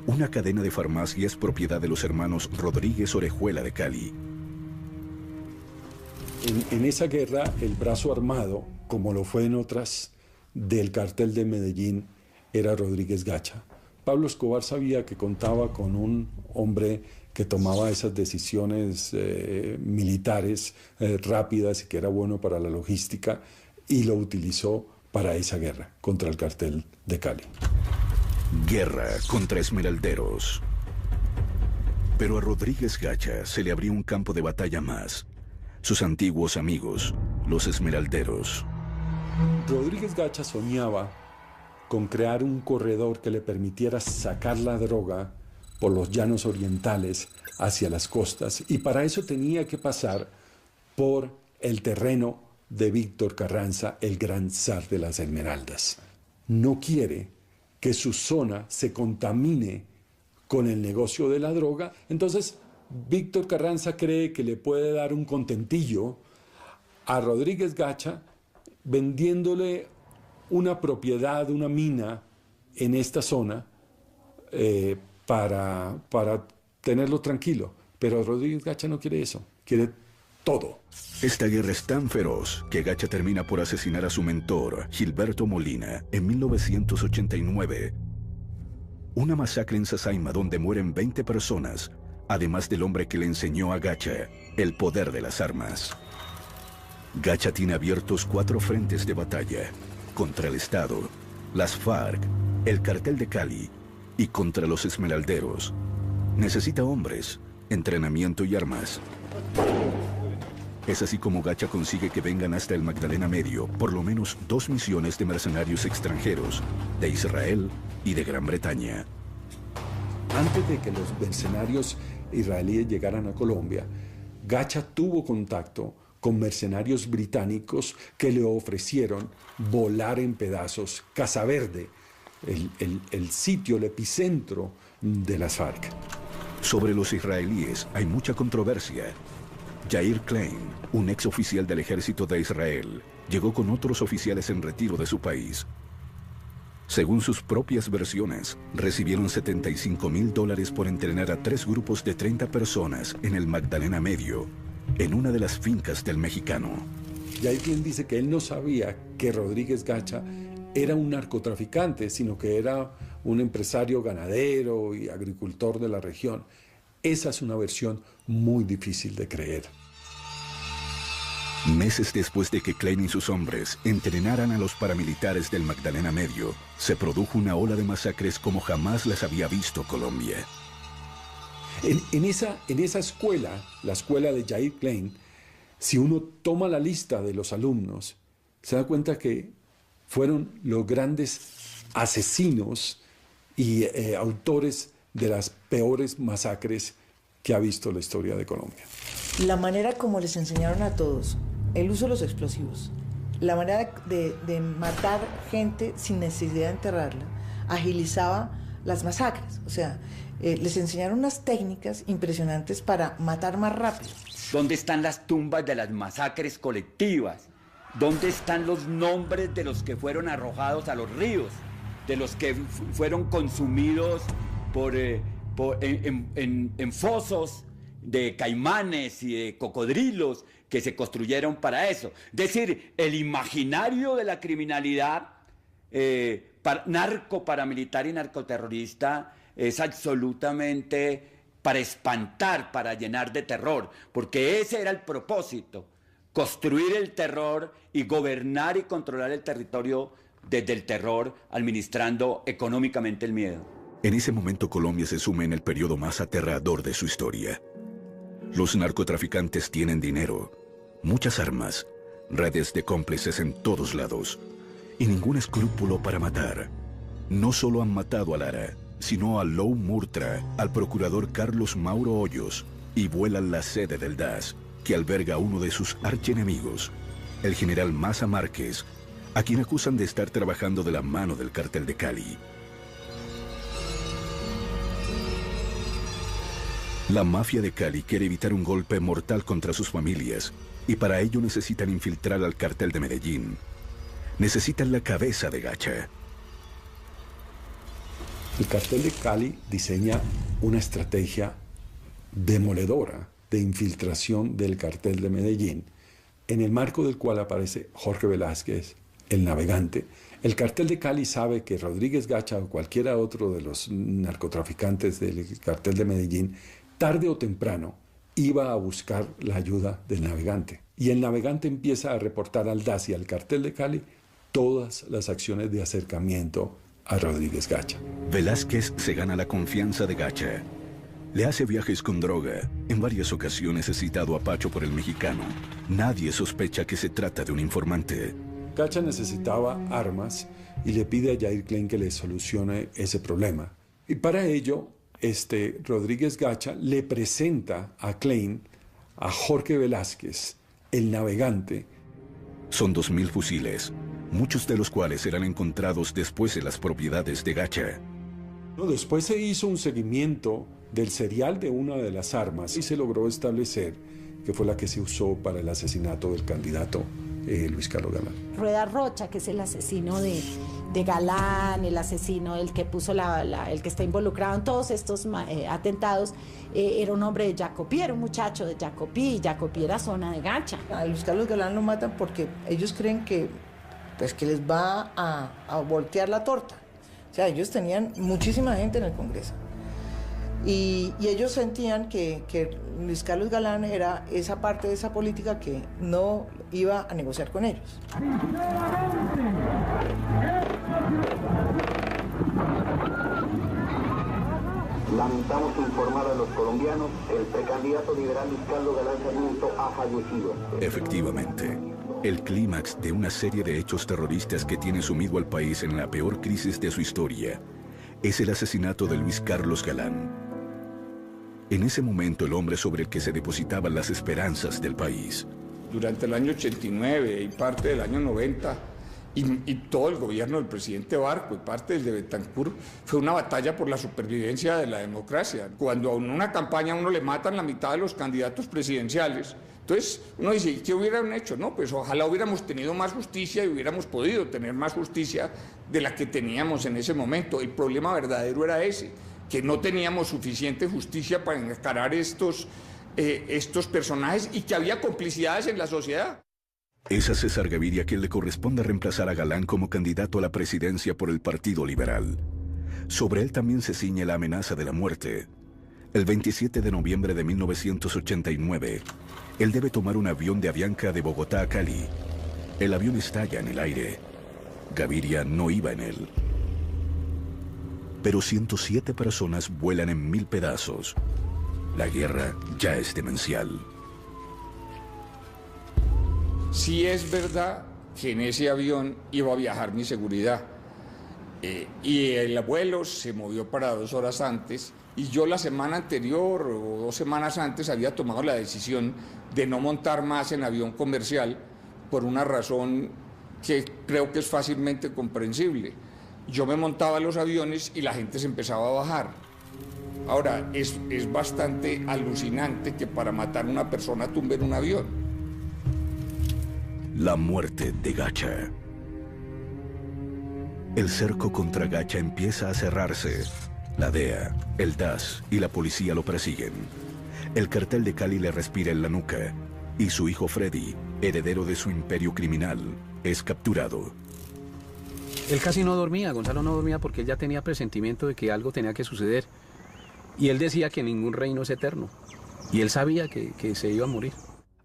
una cadena de farmacias propiedad de los hermanos Rodríguez Orejuela de Cali.
En esa guerra, el brazo armado, como lo fue en otras, del cartel de Medellín, era Rodríguez Gacha. Pablo Escobar sabía que contaba con un hombre que tomaba esas decisiones militares rápidas y que era bueno para la logística, y lo utilizó para esa guerra contra el cartel de Cali.
Guerra contra esmeralderos. Pero a Rodríguez Gacha se le abrió un campo de batalla más. Sus antiguos amigos, los esmeralderos.
Rodríguez Gacha soñaba con crear un corredor que le permitiera sacar la droga por los llanos orientales hacia las costas, y para eso tenía que pasar por el terreno de Víctor Carranza, el gran zar de las Esmeraldas. No quiere que su zona se contamine con el negocio de la droga, entonces Víctor Carranza cree que le puede dar un contentillo a Rodríguez Gacha vendiéndole una propiedad, una mina en esta zona para tenerlo tranquilo. Pero Rodríguez Gacha no quiere eso, quiere todo.
Esta guerra es tan feroz que Gacha termina por asesinar a su mentor, Gilberto Molina, en 1989. Una masacre en Sasaima donde mueren 20 personas, además del hombre que le enseñó a Gacha el poder de las armas. Gacha tiene abiertos 4 frentes de batalla: contra el Estado, las FARC, el cartel de Cali y contra los esmeralderos. Necesita hombres, entrenamiento y armas. Es así como Gacha consigue que vengan hasta el Magdalena Medio por lo menos 2 misiones de mercenarios extranjeros, de Israel y de Gran Bretaña.
Antes de que los mercenarios israelíes llegaran a Colombia, Gacha tuvo contacto con mercenarios británicos que le ofrecieron volar en pedazos Casa Verde, el sitio, el epicentro de las FARC.
Sobre los israelíes hay mucha controversia. Yair Klein, un ex oficial del ejército de Israel, llegó con otros oficiales en retiro de su país. Según sus propias versiones, recibieron $75,000 por entrenar a 3 grupos de 30 personas en el Magdalena Medio, en una de las fincas del mexicano.
Yair Klein dice que él no sabía que Rodríguez Gacha era un narcotraficante, sino que era un empresario ganadero y agricultor de la región. Esa es una versión muy difícil de creer.
Meses después de que Klein y sus hombres entrenaran a los paramilitares del Magdalena Medio, se produjo una ola de masacres como jamás las había visto Colombia.
En esa escuela, la escuela de Jair Klein, si uno toma la lista de los alumnos, se da cuenta que fueron los grandes asesinos y autores de las peores masacres que ha visto la historia de Colombia.
La manera como les enseñaron a todos el uso de los explosivos, la manera de matar gente sin necesidad de enterrarla, agilizaba las masacres. O sea, les enseñaron unas técnicas impresionantes para matar más rápido.
¿Dónde están las tumbas de las masacres colectivas? ¿Dónde están los nombres de los que fueron arrojados a los ríos? De los que fueron consumidos en fosos de caimanes y de cocodrilos que se construyeron para eso. Es decir, el imaginario de la criminalidad narco-paramilitar y narcoterrorista es absolutamente para espantar, para llenar de terror, porque ese era el propósito, construir el terror y gobernar y controlar el territorio desde el terror, administrando económicamente el miedo.
En ese momento Colombia se suma en el periodo más aterrador de su historia. Los narcotraficantes tienen dinero, muchas armas, redes de cómplices en todos lados y ningún escrúpulo para matar. No solo han matado a Lara, sino a Lou Murtra, al procurador Carlos Mauro Hoyos, y vuelan la sede del DAS, que alberga a uno de sus archienemigos, el general Maza Márquez, a quien acusan de estar trabajando de la mano del Cartel de Cali. La mafia de Cali quiere evitar un golpe mortal contra sus familias, y para ello necesitan infiltrar al Cartel de Medellín. Necesitan la cabeza de Gacha.
El Cartel de Cali diseña una estrategia demoledora de infiltración del Cartel de Medellín, en el marco del cual aparece Jorge Velázquez, el navegante. El Cartel de Cali sabe que Rodríguez Gacha o cualquiera otro de los narcotraficantes del Cartel de Medellín, tarde o temprano, iba a buscar la ayuda del navegante. Y el navegante empieza a reportar al DAS y al Cartel de Cali todas las acciones de acercamiento a Rodríguez Gacha.
Velázquez se gana la confianza de Gacha. Le hace viajes con droga. En varias ocasiones es citado a Pacho por el mexicano. Nadie sospecha que se trata de un informante.
Gacha necesitaba armas y le pide a Jair Klein que le solucione ese problema. Y para ello, Rodríguez Gacha le presenta a Klein a Jorge Velázquez, el navegante.
Son 2.000 fusiles, muchos de los cuales serán encontrados después en las propiedades de Gacha.
Después se hizo un seguimiento del serial de una de las armas y se logró establecer que fue la que se usó para el asesinato del candidato Luis Carlos Galán.
Rueda Rocha, que es el asesino de Galán, el asesino, el que puso el que está involucrado en todos estos atentados, era un hombre de Jacopí, era un muchacho de Jacopí, y Jacopí era zona de Gacha.
A Luis Carlos Galán lo matan porque ellos creen que les va a voltear la torta. O sea, ellos tenían muchísima gente en el Congreso. Y ellos sentían que Luis Carlos Galán era esa parte de esa política que no iba a negociar con ellos.
Lamentamos informar a los colombianos, el precandidato liberal Luis Carlos Galán Sarmiento ha fallecido.
Efectivamente, el clímax de una serie de hechos terroristas que tiene sumido al país en la peor crisis de su historia es el asesinato de Luis Carlos Galán. En ese momento, el hombre sobre el que se depositaban las esperanzas del país.
Durante el año 89 y parte del año 90, y todo el gobierno del presidente Barco y parte del de Betancur, fue una batalla por la supervivencia de la democracia. Cuando en una campaña a uno le matan la mitad de los candidatos presidenciales, entonces uno dice, ¿y qué hubieran hecho? No, pues ojalá hubiéramos tenido más justicia y hubiéramos podido tener más justicia de la que teníamos en ese momento. El problema verdadero era ese, que no teníamos suficiente justicia para encarar estos personajes y que había complicidades en la sociedad.
Es a César Gaviria quien le corresponde reemplazar a Galán como candidato a la presidencia por el Partido Liberal. Sobre él también se ciñe la amenaza de la muerte. El 27 de noviembre de 1989, Él debe tomar un avión de Avianca de Bogotá a Cali. El avión estalla en el aire. Gaviria no iba en él. Pero 107 personas vuelan en 1000 pedazos. La guerra ya es demencial.
Sí es verdad que en ese avión iba a viajar mi seguridad. Y el vuelo se movió para 2 horas antes. Y yo la semana anterior o 2 semanas antes había tomado la decisión de no montar más en avión comercial por una razón que creo que es fácilmente comprensible. Yo me montaba en los aviones y la gente se empezaba a bajar. Ahora, es bastante alucinante que para matar a una persona tumben un avión.
La muerte de Gacha. El cerco contra Gacha empieza a cerrarse. La DEA, el DAS y la policía lo persiguen. El cartel de Cali le respira en la nuca y su hijo Freddy, heredero de su imperio criminal, es capturado.
Él casi no dormía, Gonzalo no dormía porque él ya tenía presentimiento de que algo tenía que suceder. Y él decía que ningún reino es eterno. Y él sabía que se iba a morir.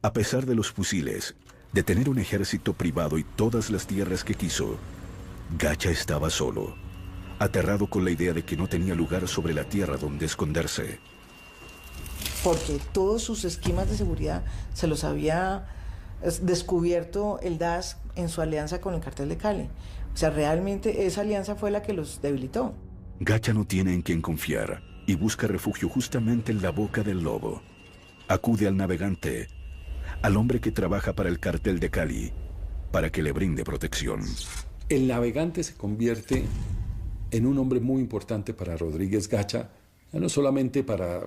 A pesar de los fusiles, de tener un ejército privado y todas las tierras que quiso, Gacha estaba solo, aterrado con la idea de que no tenía lugar sobre la tierra donde esconderse.
Porque todos sus esquemas de seguridad se los había descubierto el DAS en su alianza con el cartel de Cali. O sea, realmente esa alianza fue la que los debilitó.
Gacha no tiene en quién confiar y busca refugio justamente en la boca del lobo. Acude al navegante, al hombre que trabaja para el cartel de Cali, para que le brinde protección.
El navegante se convierte en un hombre muy importante para Rodríguez Gacha, no solamente para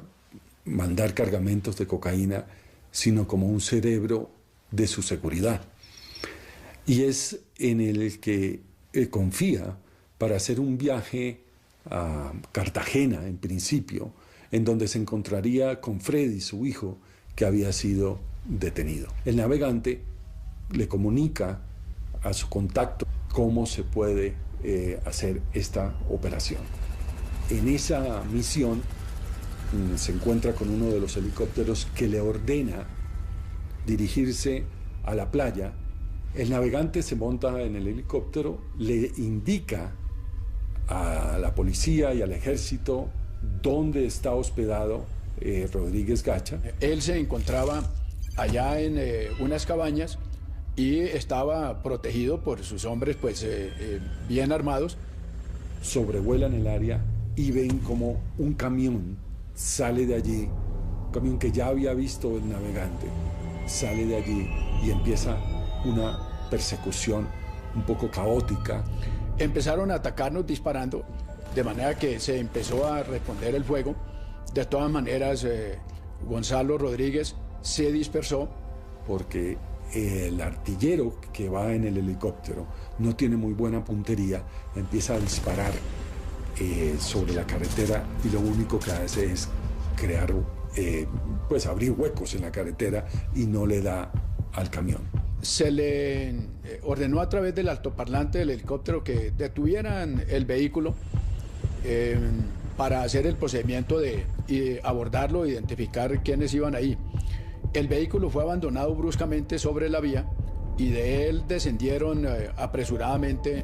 mandar cargamentos de cocaína, sino como un cerebro de su seguridad. Y es en el que confía para hacer un viaje a Cartagena, en principio, en donde se encontraría con Freddy, su hijo, que había sido detenido. El navegante le comunica a su contacto cómo se puede hacer esta operación. En esa misión se encuentra con uno de los helicópteros que le ordena dirigirse a la playa. El navegante se monta en el helicóptero, le indica a la policía y al ejército dónde está hospedado Rodríguez Gacha.
Él se encontraba allá en unas cabañas y estaba protegido por sus hombres pues bien armados.
Sobrevuelan el área y ven como un camión sale de allí, un camión que ya había visto el navegante, sale de allí y empieza una persecución un poco caótica.
Empezaron a atacarnos disparando, de manera que se empezó a responder el fuego. De todas maneras, Gonzalo Rodríguez se dispersó.
Porque el artillero que va en el helicóptero no tiene muy buena puntería, empieza a disparar sobre la carretera y lo único que hace es crear, pues abrir huecos en la carretera y no le da al camión.
Se le ordenó a través del altoparlante del helicóptero que detuvieran el vehículo para hacer el procedimiento de abordarlo e identificar quiénes iban ahí. El vehículo fue abandonado bruscamente sobre la vía y de él descendieron apresuradamente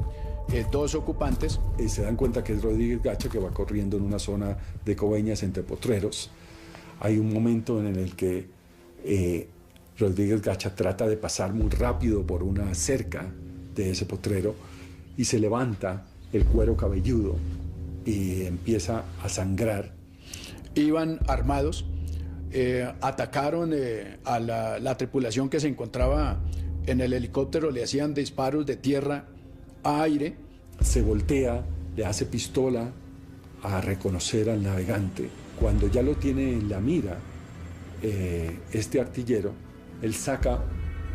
2 ocupantes.
Y se dan cuenta que es Rodríguez Gacha, que va corriendo en una zona de Coveñas entre potreros. Hay un momento en el que Rodríguez Gacha trata de pasar muy rápido por una cerca de ese potrero y se levanta el cuero cabelludo y empieza a sangrar.
Iban armados, atacaron a la tripulación que se encontraba en el helicóptero, le hacían disparos de tierra a aire.
Se voltea, le hace pistola a reconocer al navegante. Cuando ya lo tiene en la mira, este artillero, él saca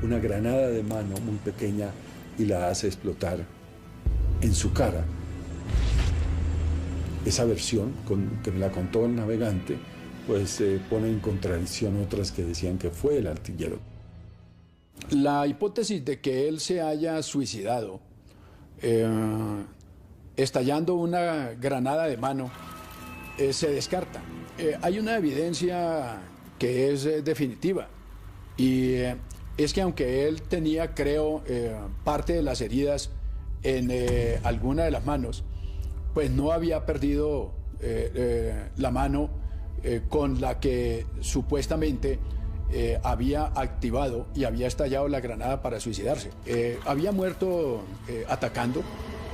una granada de mano muy pequeña y la hace explotar en su cara. Esa versión que me la contó el navegante, pues pone en contradicción otras que decían que fue el artillero.
La hipótesis de que él se haya suicidado estallando una granada de mano se descarta. Hay una evidencia que es definitiva. Y es que aunque él tenía, creo, parte de las heridas en alguna de las manos, pues no había perdido la mano con la que supuestamente había activado y había estallado la granada para suicidarse. Había muerto atacando,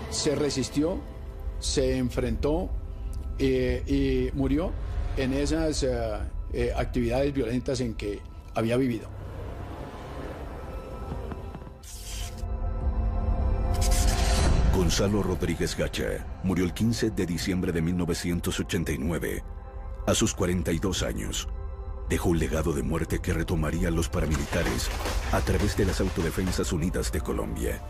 se resistió, se enfrentó y murió en esas actividades violentas en que había vivido.
Gonzalo Rodríguez Gacha murió el 15 de diciembre de 1989, a sus 42 años. Dejó un legado de muerte que retomarían los paramilitares a través de las Autodefensas Unidas de Colombia.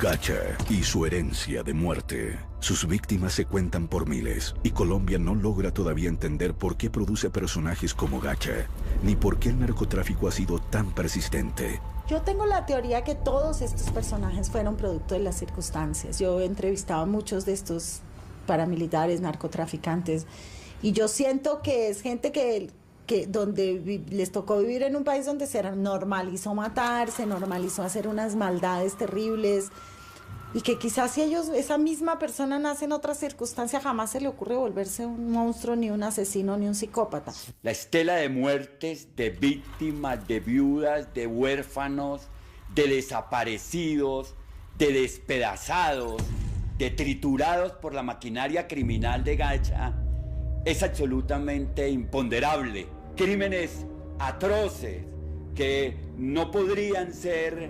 Gacha y su herencia de muerte. Sus víctimas se cuentan por miles y Colombia no logra todavía entender por qué produce personajes como Gacha, ni por qué el narcotráfico ha sido tan persistente.
Yo tengo la teoría que todos estos personajes fueron producto de las circunstancias. Yo he entrevistado a muchos de estos paramilitares, narcotraficantes, y yo siento que es gente que donde les tocó vivir en un país donde se normalizó matar, se normalizó hacer unas maldades terribles, y que quizás si esa misma persona nace en otra circunstancia, jamás se le ocurre volverse un monstruo, ni un asesino, ni un psicópata.
La estela de muertes, de víctimas, de viudas, de huérfanos, de desaparecidos, de despedazados, de triturados por la maquinaria criminal de Gacha, es absolutamente imponderable. Crímenes atroces que no podrían ser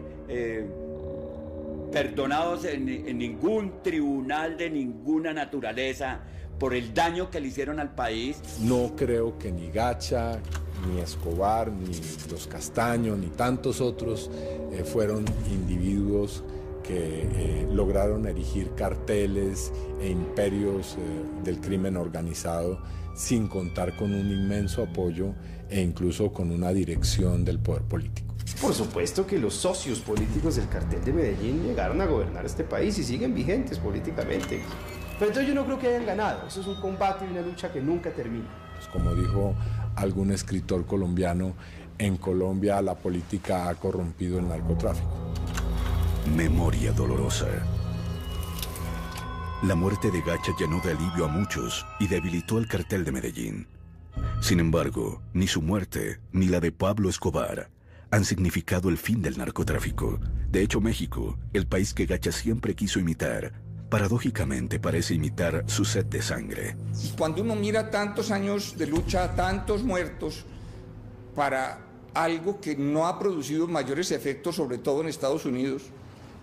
perdonados en ningún tribunal de ninguna naturaleza por el daño que le hicieron al país.
No creo que ni Gacha, ni Escobar, ni los Castaño, ni tantos otros fueron individuos que lograron erigir carteles e imperios del crimen organizado sin contar con un inmenso apoyo e incluso con una dirección del poder político.
Por supuesto que los socios políticos del cartel de Medellín llegaron a gobernar este país y siguen vigentes políticamente. Pero entonces yo no creo que hayan ganado. Eso es un combate y una lucha que nunca termina.
Pues como dijo algún escritor colombiano, en Colombia la política ha corrompido el narcotráfico.
Memoria dolorosa. La muerte de Gacha llenó de alivio a muchos y debilitó el cartel de Medellín. Sin embargo, ni su muerte ni la de Pablo Escobar han significado el fin del narcotráfico. De hecho, México, el país que Gacha siempre quiso imitar, paradójicamente parece imitar su sed de sangre.
Cuando uno mira tantos años de lucha, tantos muertos, para algo que no ha producido mayores efectos, sobre todo en Estados Unidos,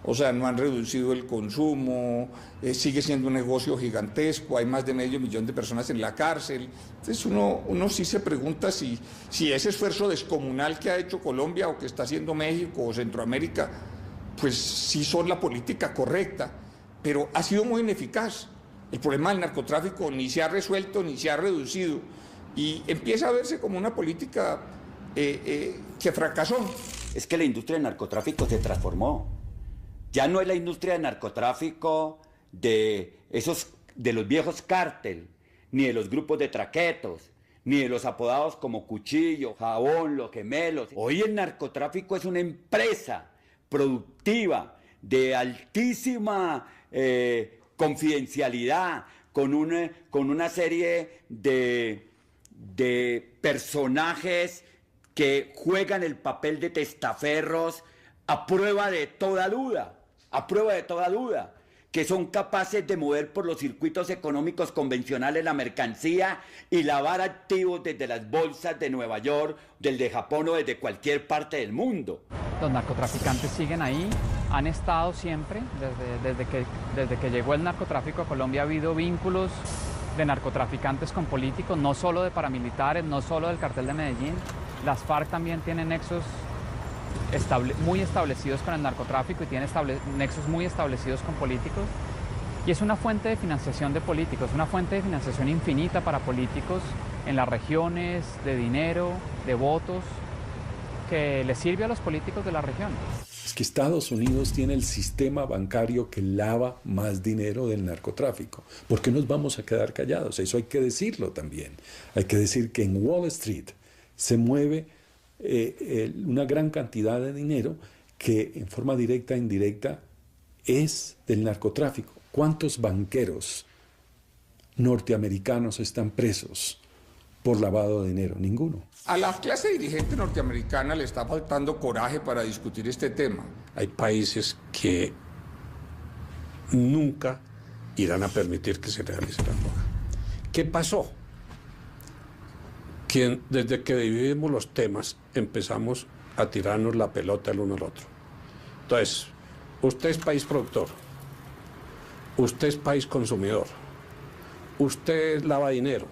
o sea, no han reducido el consumo, sigue siendo un negocio gigantesco, hay más de 500 000 de personas en la cárcel. Entonces uno sí se pregunta si ese esfuerzo descomunal que ha hecho Colombia o que está haciendo México o Centroamérica, pues sí son la política correcta, pero ha sido muy ineficaz. El problema del narcotráfico ni se ha resuelto ni se ha reducido y empieza a verse como una política que fracasó.
Es que la industria del narcotráfico se transformó. Ya no es la industria del narcotráfico de los viejos cártel, ni de los grupos de traquetos, ni de los apodados como Cuchillo, Jabón, Los Gemelos. Hoy el narcotráfico es una empresa productiva de altísima confidencialidad, con una serie de personajes que juegan el papel de testaferros a prueba de toda duda, que son capaces de mover por los circuitos económicos convencionales la mercancía y lavar activos desde las bolsas de Nueva York, desde Japón o desde cualquier parte del mundo.
Los narcotraficantes siguen ahí, han estado siempre, desde que llegó el narcotráfico a Colombia ha habido vínculos de narcotraficantes con políticos, no solo de paramilitares, no solo del cartel de Medellín. Las FARC también tienen nexos muy establecidos con el narcotráfico y tienen nexos muy establecidos con políticos. Y es una fuente de financiación de políticos, una fuente de financiación infinita para políticos en las regiones, de dinero, de votos, que les sirve a los políticos de la región.
Es que Estados Unidos tiene el sistema bancario que lava más dinero del narcotráfico. ¿Por qué nos vamos a quedar callados? Eso hay que decirlo también. Hay que decir que en Wall Street se mueve una gran cantidad de dinero que en forma directa e indirecta es del narcotráfico. ¿Cuántos banqueros norteamericanos están presos por lavado de dinero? Ninguno.
A la clase dirigente norteamericana le está faltando coraje para discutir este tema.
Hay países que nunca irán a permitir que se realice la droga. ¿Qué pasó? Que desde que dividimos los temas empezamos a tirarnos la pelota el uno al otro. Entonces, usted es país productor, usted es país consumidor, usted lava dinero,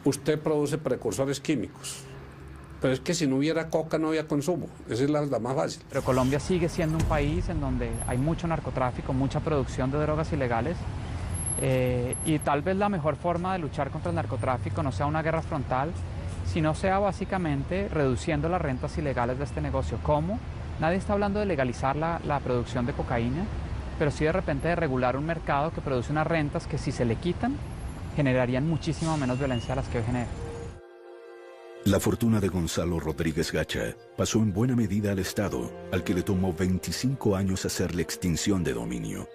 usted produce precursores químicos. Pero es que si no hubiera coca no había consumo, esa es la más fácil.
Pero Colombia sigue siendo un país en donde hay mucho narcotráfico, mucha producción de drogas ilegales, y tal vez la mejor forma de luchar contra el narcotráfico no sea una guerra frontal, sino sea básicamente reduciendo las rentas ilegales de este negocio. ¿Cómo? Nadie está hablando de legalizar la producción de cocaína, pero sí de repente de regular un mercado que produce unas rentas que si se le quitan, generarían muchísimo menos violencia a las que hoy genera.
La fortuna de Gonzalo Rodríguez Gacha pasó en buena medida al Estado, al que le tomó 25 años hacer la extinción de dominio.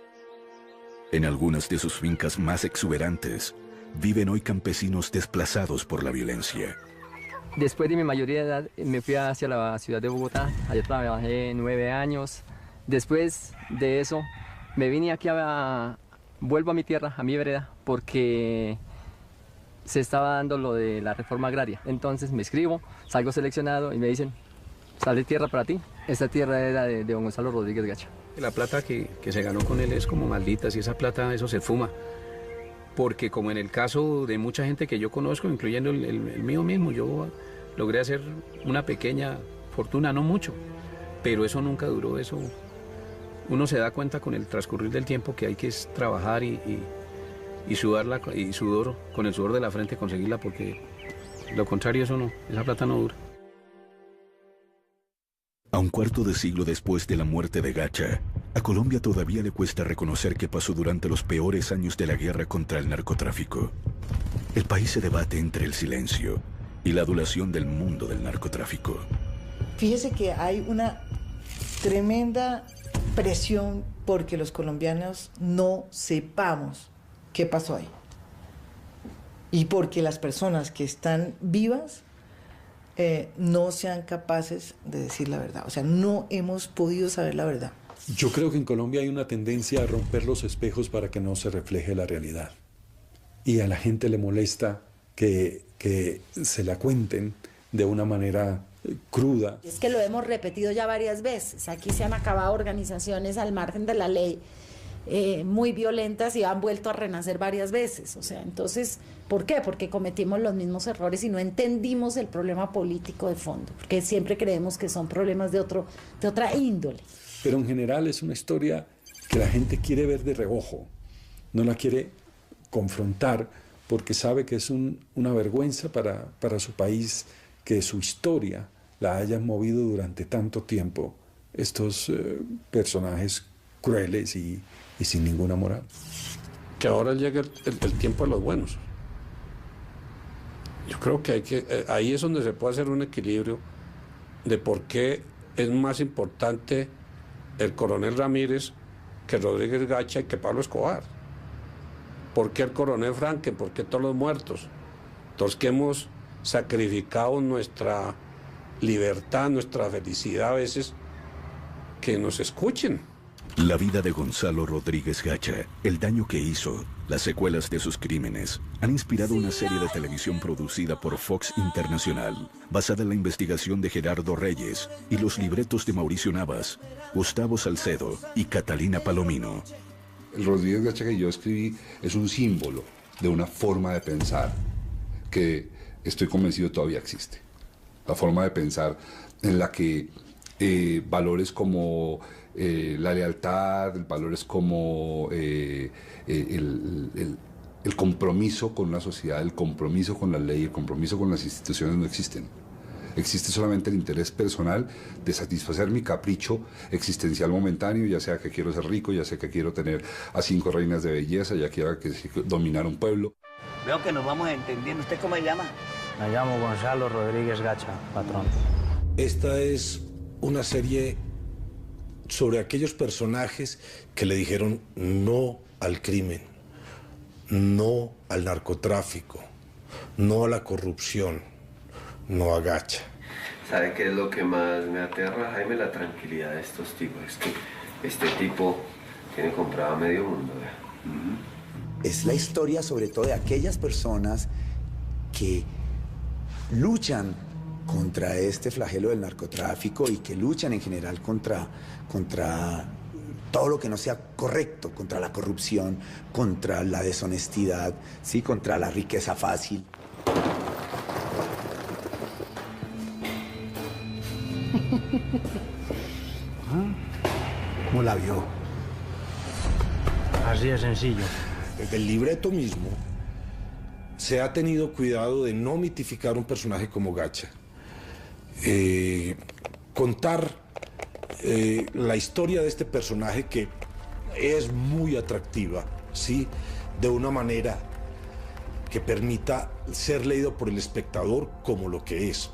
En algunas de sus fincas más exuberantes, viven hoy campesinos desplazados por la violencia.
Después de mi mayoría de edad, me fui hacia la ciudad de Bogotá. Allá trabajé 9 años. Después de eso, me vine aquí vuelvo a mi tierra, a mi vereda, porque se estaba dando lo de la reforma agraria. Entonces me inscribo, salgo seleccionado y me dicen, sale tierra para ti. Esta tierra era de don Gonzalo Rodríguez Gacha.
La plata que se ganó con él es como maldita, si esa plata, eso se fuma. Porque como en el caso de mucha gente que yo conozco, incluyendo el mío mismo, yo logré hacer una pequeña fortuna, no mucho, pero eso nunca duró, eso. Uno se da cuenta con el transcurrir del tiempo que hay que trabajar y sudarla, y con el sudor de la frente conseguirla, porque lo contrario eso no, esa plata no dura.
A un cuarto de siglo después de la muerte de Gacha, a Colombia todavía le cuesta reconocer qué pasó durante los peores años de la guerra contra el narcotráfico. El país se debate entre el silencio y la adulación del mundo del narcotráfico.
Fíjese que hay una tremenda presión porque los colombianos no sepamos qué pasó ahí. Y porque las personas que están vivas no sean capaces de decir la verdad. O sea, no hemos podido saber la verdad.
Yo creo que en Colombia hay una tendencia a romper los espejos para que no se refleje la realidad. Y a la gente le molesta que se la cuenten de una manera cruda.
Es que lo hemos repetido ya varias veces. Aquí se han acabado organizaciones al margen de la ley muy violentas y han vuelto a renacer varias veces. O sea, entonces, ¿por qué? Porque cometimos los mismos errores y no entendimos el problema político de fondo, porque siempre creemos que son problemas de otra índole.
Pero en general es una historia que la gente quiere ver de reojo, no la quiere confrontar porque sabe que es una vergüenza para su país que su historia la hayan movido durante tanto tiempo estos personajes crueles y sin ninguna moral.
Que ahora llega el tiempo de los buenos. Yo creo que ahí es donde se puede hacer un equilibrio de por qué es más importante el coronel Ramírez que Rodríguez Gacha y que Pablo Escobar. ¿Por qué el coronel Franken? ¿Por qué todos los muertos? Todos que hemos sacrificado nuestra libertad, nuestra felicidad a veces, que nos escuchen.
La vida de Gonzalo Rodríguez Gacha, el daño que hizo, las secuelas de sus crímenes, han inspirado una serie de televisión producida por Fox Internacional, basada en la investigación de Gerardo Reyes y los libretos de Mauricio Navas, Gustavo Salcedo y Catalina Palomino.
El Rodríguez Gacha que yo escribí es un símbolo de una forma de pensar que estoy convencido todavía existe. La forma de pensar en la que valores como la lealtad, valores como el compromiso con la sociedad, el compromiso con la ley, el compromiso con las instituciones no existen. Existe solamente el interés personal de satisfacer mi capricho existencial momentáneo, ya sea que quiero ser rico, ya sea que quiero tener a 5 reinas de belleza, ya quiero dominar un pueblo.
Veo que nos vamos entendiendo. ¿Usted cómo se llama?
Me llamo Gonzalo Rodríguez Gacha, patrón.
Esta es una serie sobre aquellos personajes que le dijeron no al crimen, no al narcotráfico, no a la corrupción, no a Gacha.
¿Sabe qué es lo que más me aterra, Jaime? La tranquilidad de estos tipos. Es que este tipo tiene comprado medio mundo.
Es la historia sobre todo de aquellas personas que luchan contra este flagelo del narcotráfico y que luchan en general contra todo lo que no sea correcto, contra la corrupción, contra la deshonestidad, ¿sí? Contra la riqueza fácil.
¿Cómo la vio?
Así de sencillo.
Desde el libreto mismo se ha tenido cuidado de no mitificar un personaje como Gacha. Contar la historia de este personaje que es muy atractiva, ¿sí? De una manera que permita ser leído por el espectador como lo que es,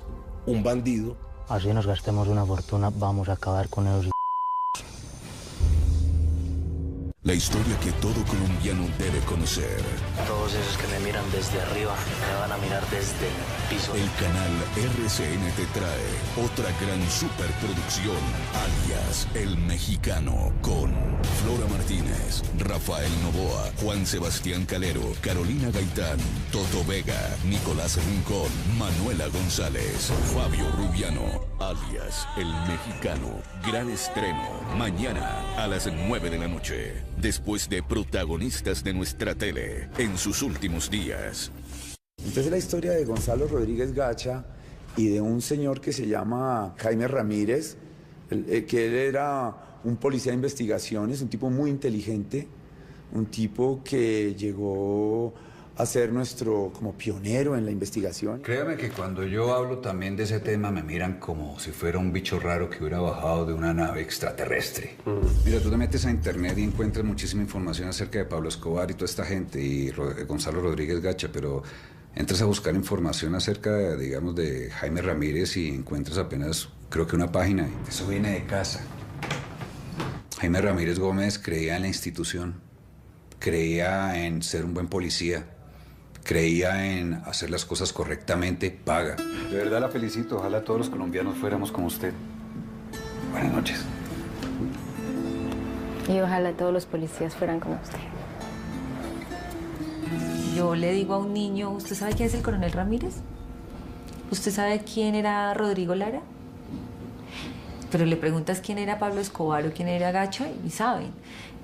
un bandido.
Así nos gastemos una fortuna, vamos a acabar con ellos.
La historia que todo colombiano debe conocer.
Todos esos que me miran desde arriba, me van a mirar desde el piso.
El canal RCN te trae otra gran superproducción, alias El Mexicano, con Flora Martínez, Rafael Novoa, Juan Sebastián Calero, Carolina Gaitán, Toto Vega, Nicolás Rincón, Manuela González, Fabio Rubiano, alias El Mexicano. Gran estreno, mañana a las 9 de la noche. Después de protagonistas de nuestra tele en sus últimos días.
Entonces la historia de Gonzalo Rodríguez Gacha y de un señor que se llama Jaime Ramírez, que él era un policía de investigaciones, un tipo muy inteligente, un tipo que llegó a ser nuestro como pionero en la investigación.
Créame que cuando yo hablo también de ese tema me miran como si fuera un bicho raro que hubiera bajado de una nave extraterrestre. Mira, tú te metes a internet y encuentras muchísima información acerca de Pablo Escobar y toda esta gente y Gonzalo Rodríguez Gacha, pero entras a buscar información acerca, digamos, de Jaime Ramírez y encuentras apenas, creo que una página. Eso viene de casa. Jaime Ramírez Gómez creía en la institución, creía en ser un buen policía, creía en hacer las cosas correctamente, paga. De verdad la felicito, ojalá todos los colombianos fuéramos como usted. Buenas noches.
Y ojalá todos los policías fueran como usted.
Yo le digo a un niño, ¿usted sabe quién es el coronel Ramírez? ¿Usted sabe quién era Rodrigo Lara? Pero le preguntas quién era Pablo Escobar o quién era Gacha y saben.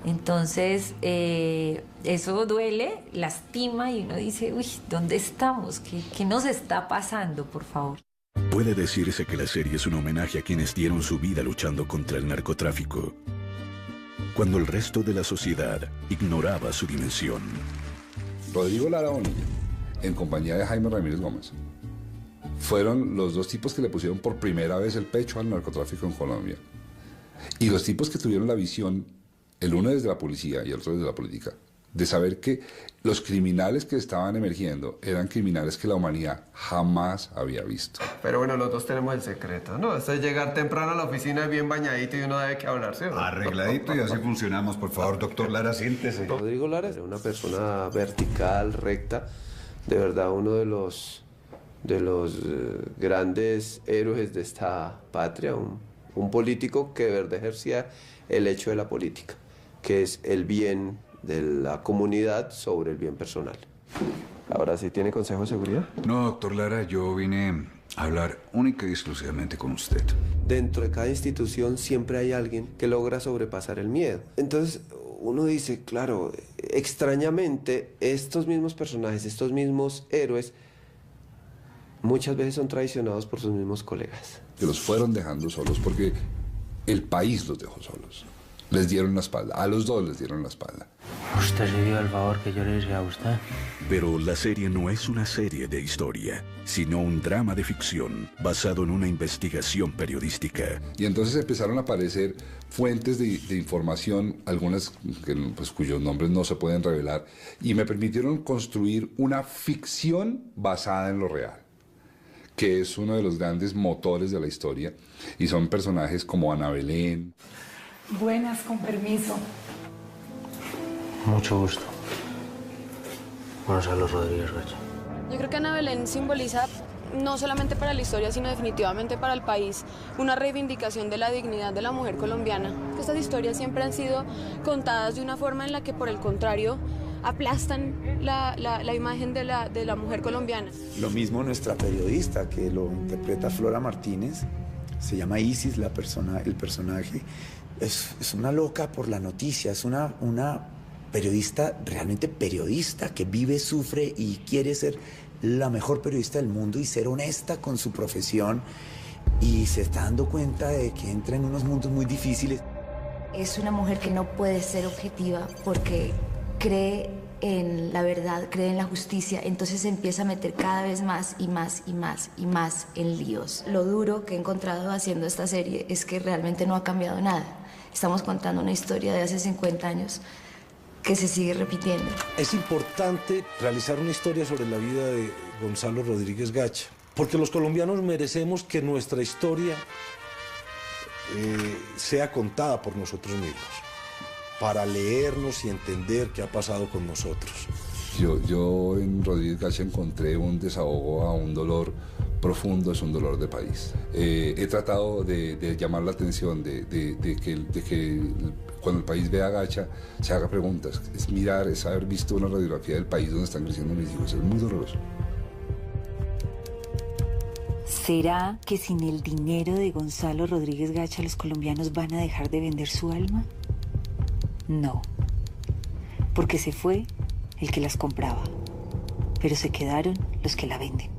Entonces, eso duele, lastima y uno dice, uy, ¿dónde estamos? ¿Qué nos está pasando, por favor?
Puede decirse que la serie es un homenaje a quienes dieron su vida luchando contra el narcotráfico, cuando el resto de la sociedad ignoraba su dimensión.
Rodrigo Lara Bonilla, en compañía de Jaime Ramírez Gómez, fueron los dos tipos que le pusieron por primera vez el pecho al narcotráfico en Colombia. Y los tipos que tuvieron la visión, el uno desde la policía y el otro desde la política, de saber que los criminales que estaban emergiendo eran criminales que la humanidad jamás había visto.
Pero bueno, los dos tenemos el secreto, ¿no? Esto es llegar temprano a la oficina bien bañadito y uno debe que hablarse, ¿no?
Arregladito y así funcionamos. Por favor, doctor Lara, siéntese.
Rodrigo Lara era una persona vertical, recta, de verdad uno de los grandes héroes de esta patria, un político que de verdad ejercía el hecho de la política, que es el bien de la comunidad sobre el bien personal. Ahora sí, ¿tiene consejo de seguridad?
No, doctor Lara, yo vine a hablar única y exclusivamente con usted.
Dentro de cada institución siempre hay alguien que logra sobrepasar el miedo. Entonces uno dice, claro, extrañamente estos mismos personajes, estos mismos héroes, muchas veces son traicionados por sus mismos colegas.
Que los fueron dejando solos porque el país los dejó solos. Les dieron la espalda, a los dos les dieron la espalda.
Usted se dio el favor que yo le hice a usted.
Pero la serie no es una serie de historia, sino un drama de ficción basado en una investigación periodística.
Y entonces empezaron a aparecer fuentes de información, algunas pues, cuyos nombres no se pueden revelar, y me permitieron construir una ficción basada en lo real, que es uno de los grandes motores de la historia, y son personajes como Ana Belén.
Buenas, con permiso.
Mucho gusto. Gonzalo Rodríguez Gacha.
Yo creo que Ana Belén simboliza, no solamente para la historia, sino definitivamente para el país, una reivindicación de la dignidad de la mujer colombiana. Estas historias siempre han sido contadas de una forma en la que, por el contrario, aplastan la imagen de la mujer colombiana.
Lo mismo nuestra periodista, que lo interpreta Flora Martínez, se llama Isis, el personaje. Es una loca por la noticia, es una periodista, realmente periodista, que vive, sufre y quiere ser la mejor periodista del mundo y ser honesta con su profesión, y se está dando cuenta de que entra en unos mundos muy difíciles.
Es una mujer que no puede ser objetiva porque cree en la verdad, cree en la justicia, entonces se empieza a meter cada vez más y más y más y más en líos. Lo duro que he encontrado haciendo esta serie es que realmente no ha cambiado nada. Estamos contando una historia de hace 50 años que se sigue repitiendo.
Es importante realizar una historia sobre la vida de Gonzalo Rodríguez Gacha, porque los colombianos merecemos que nuestra historia sea contada por nosotros mismos, para leernos y entender qué ha pasado con nosotros.
Yo en Rodríguez Gacha encontré un desahogo a un dolor profundo, es un dolor de país. He tratado de llamar la atención, de que cuando el país vea a Gacha se haga preguntas. Es mirar, es haber visto una radiografía del país donde están creciendo mis hijos. Es muy doloroso.
¿Será que sin el dinero de Gonzalo Rodríguez Gacha los colombianos van a dejar de vender su alma? No, porque se fue el que las compraba, pero se quedaron los que la venden.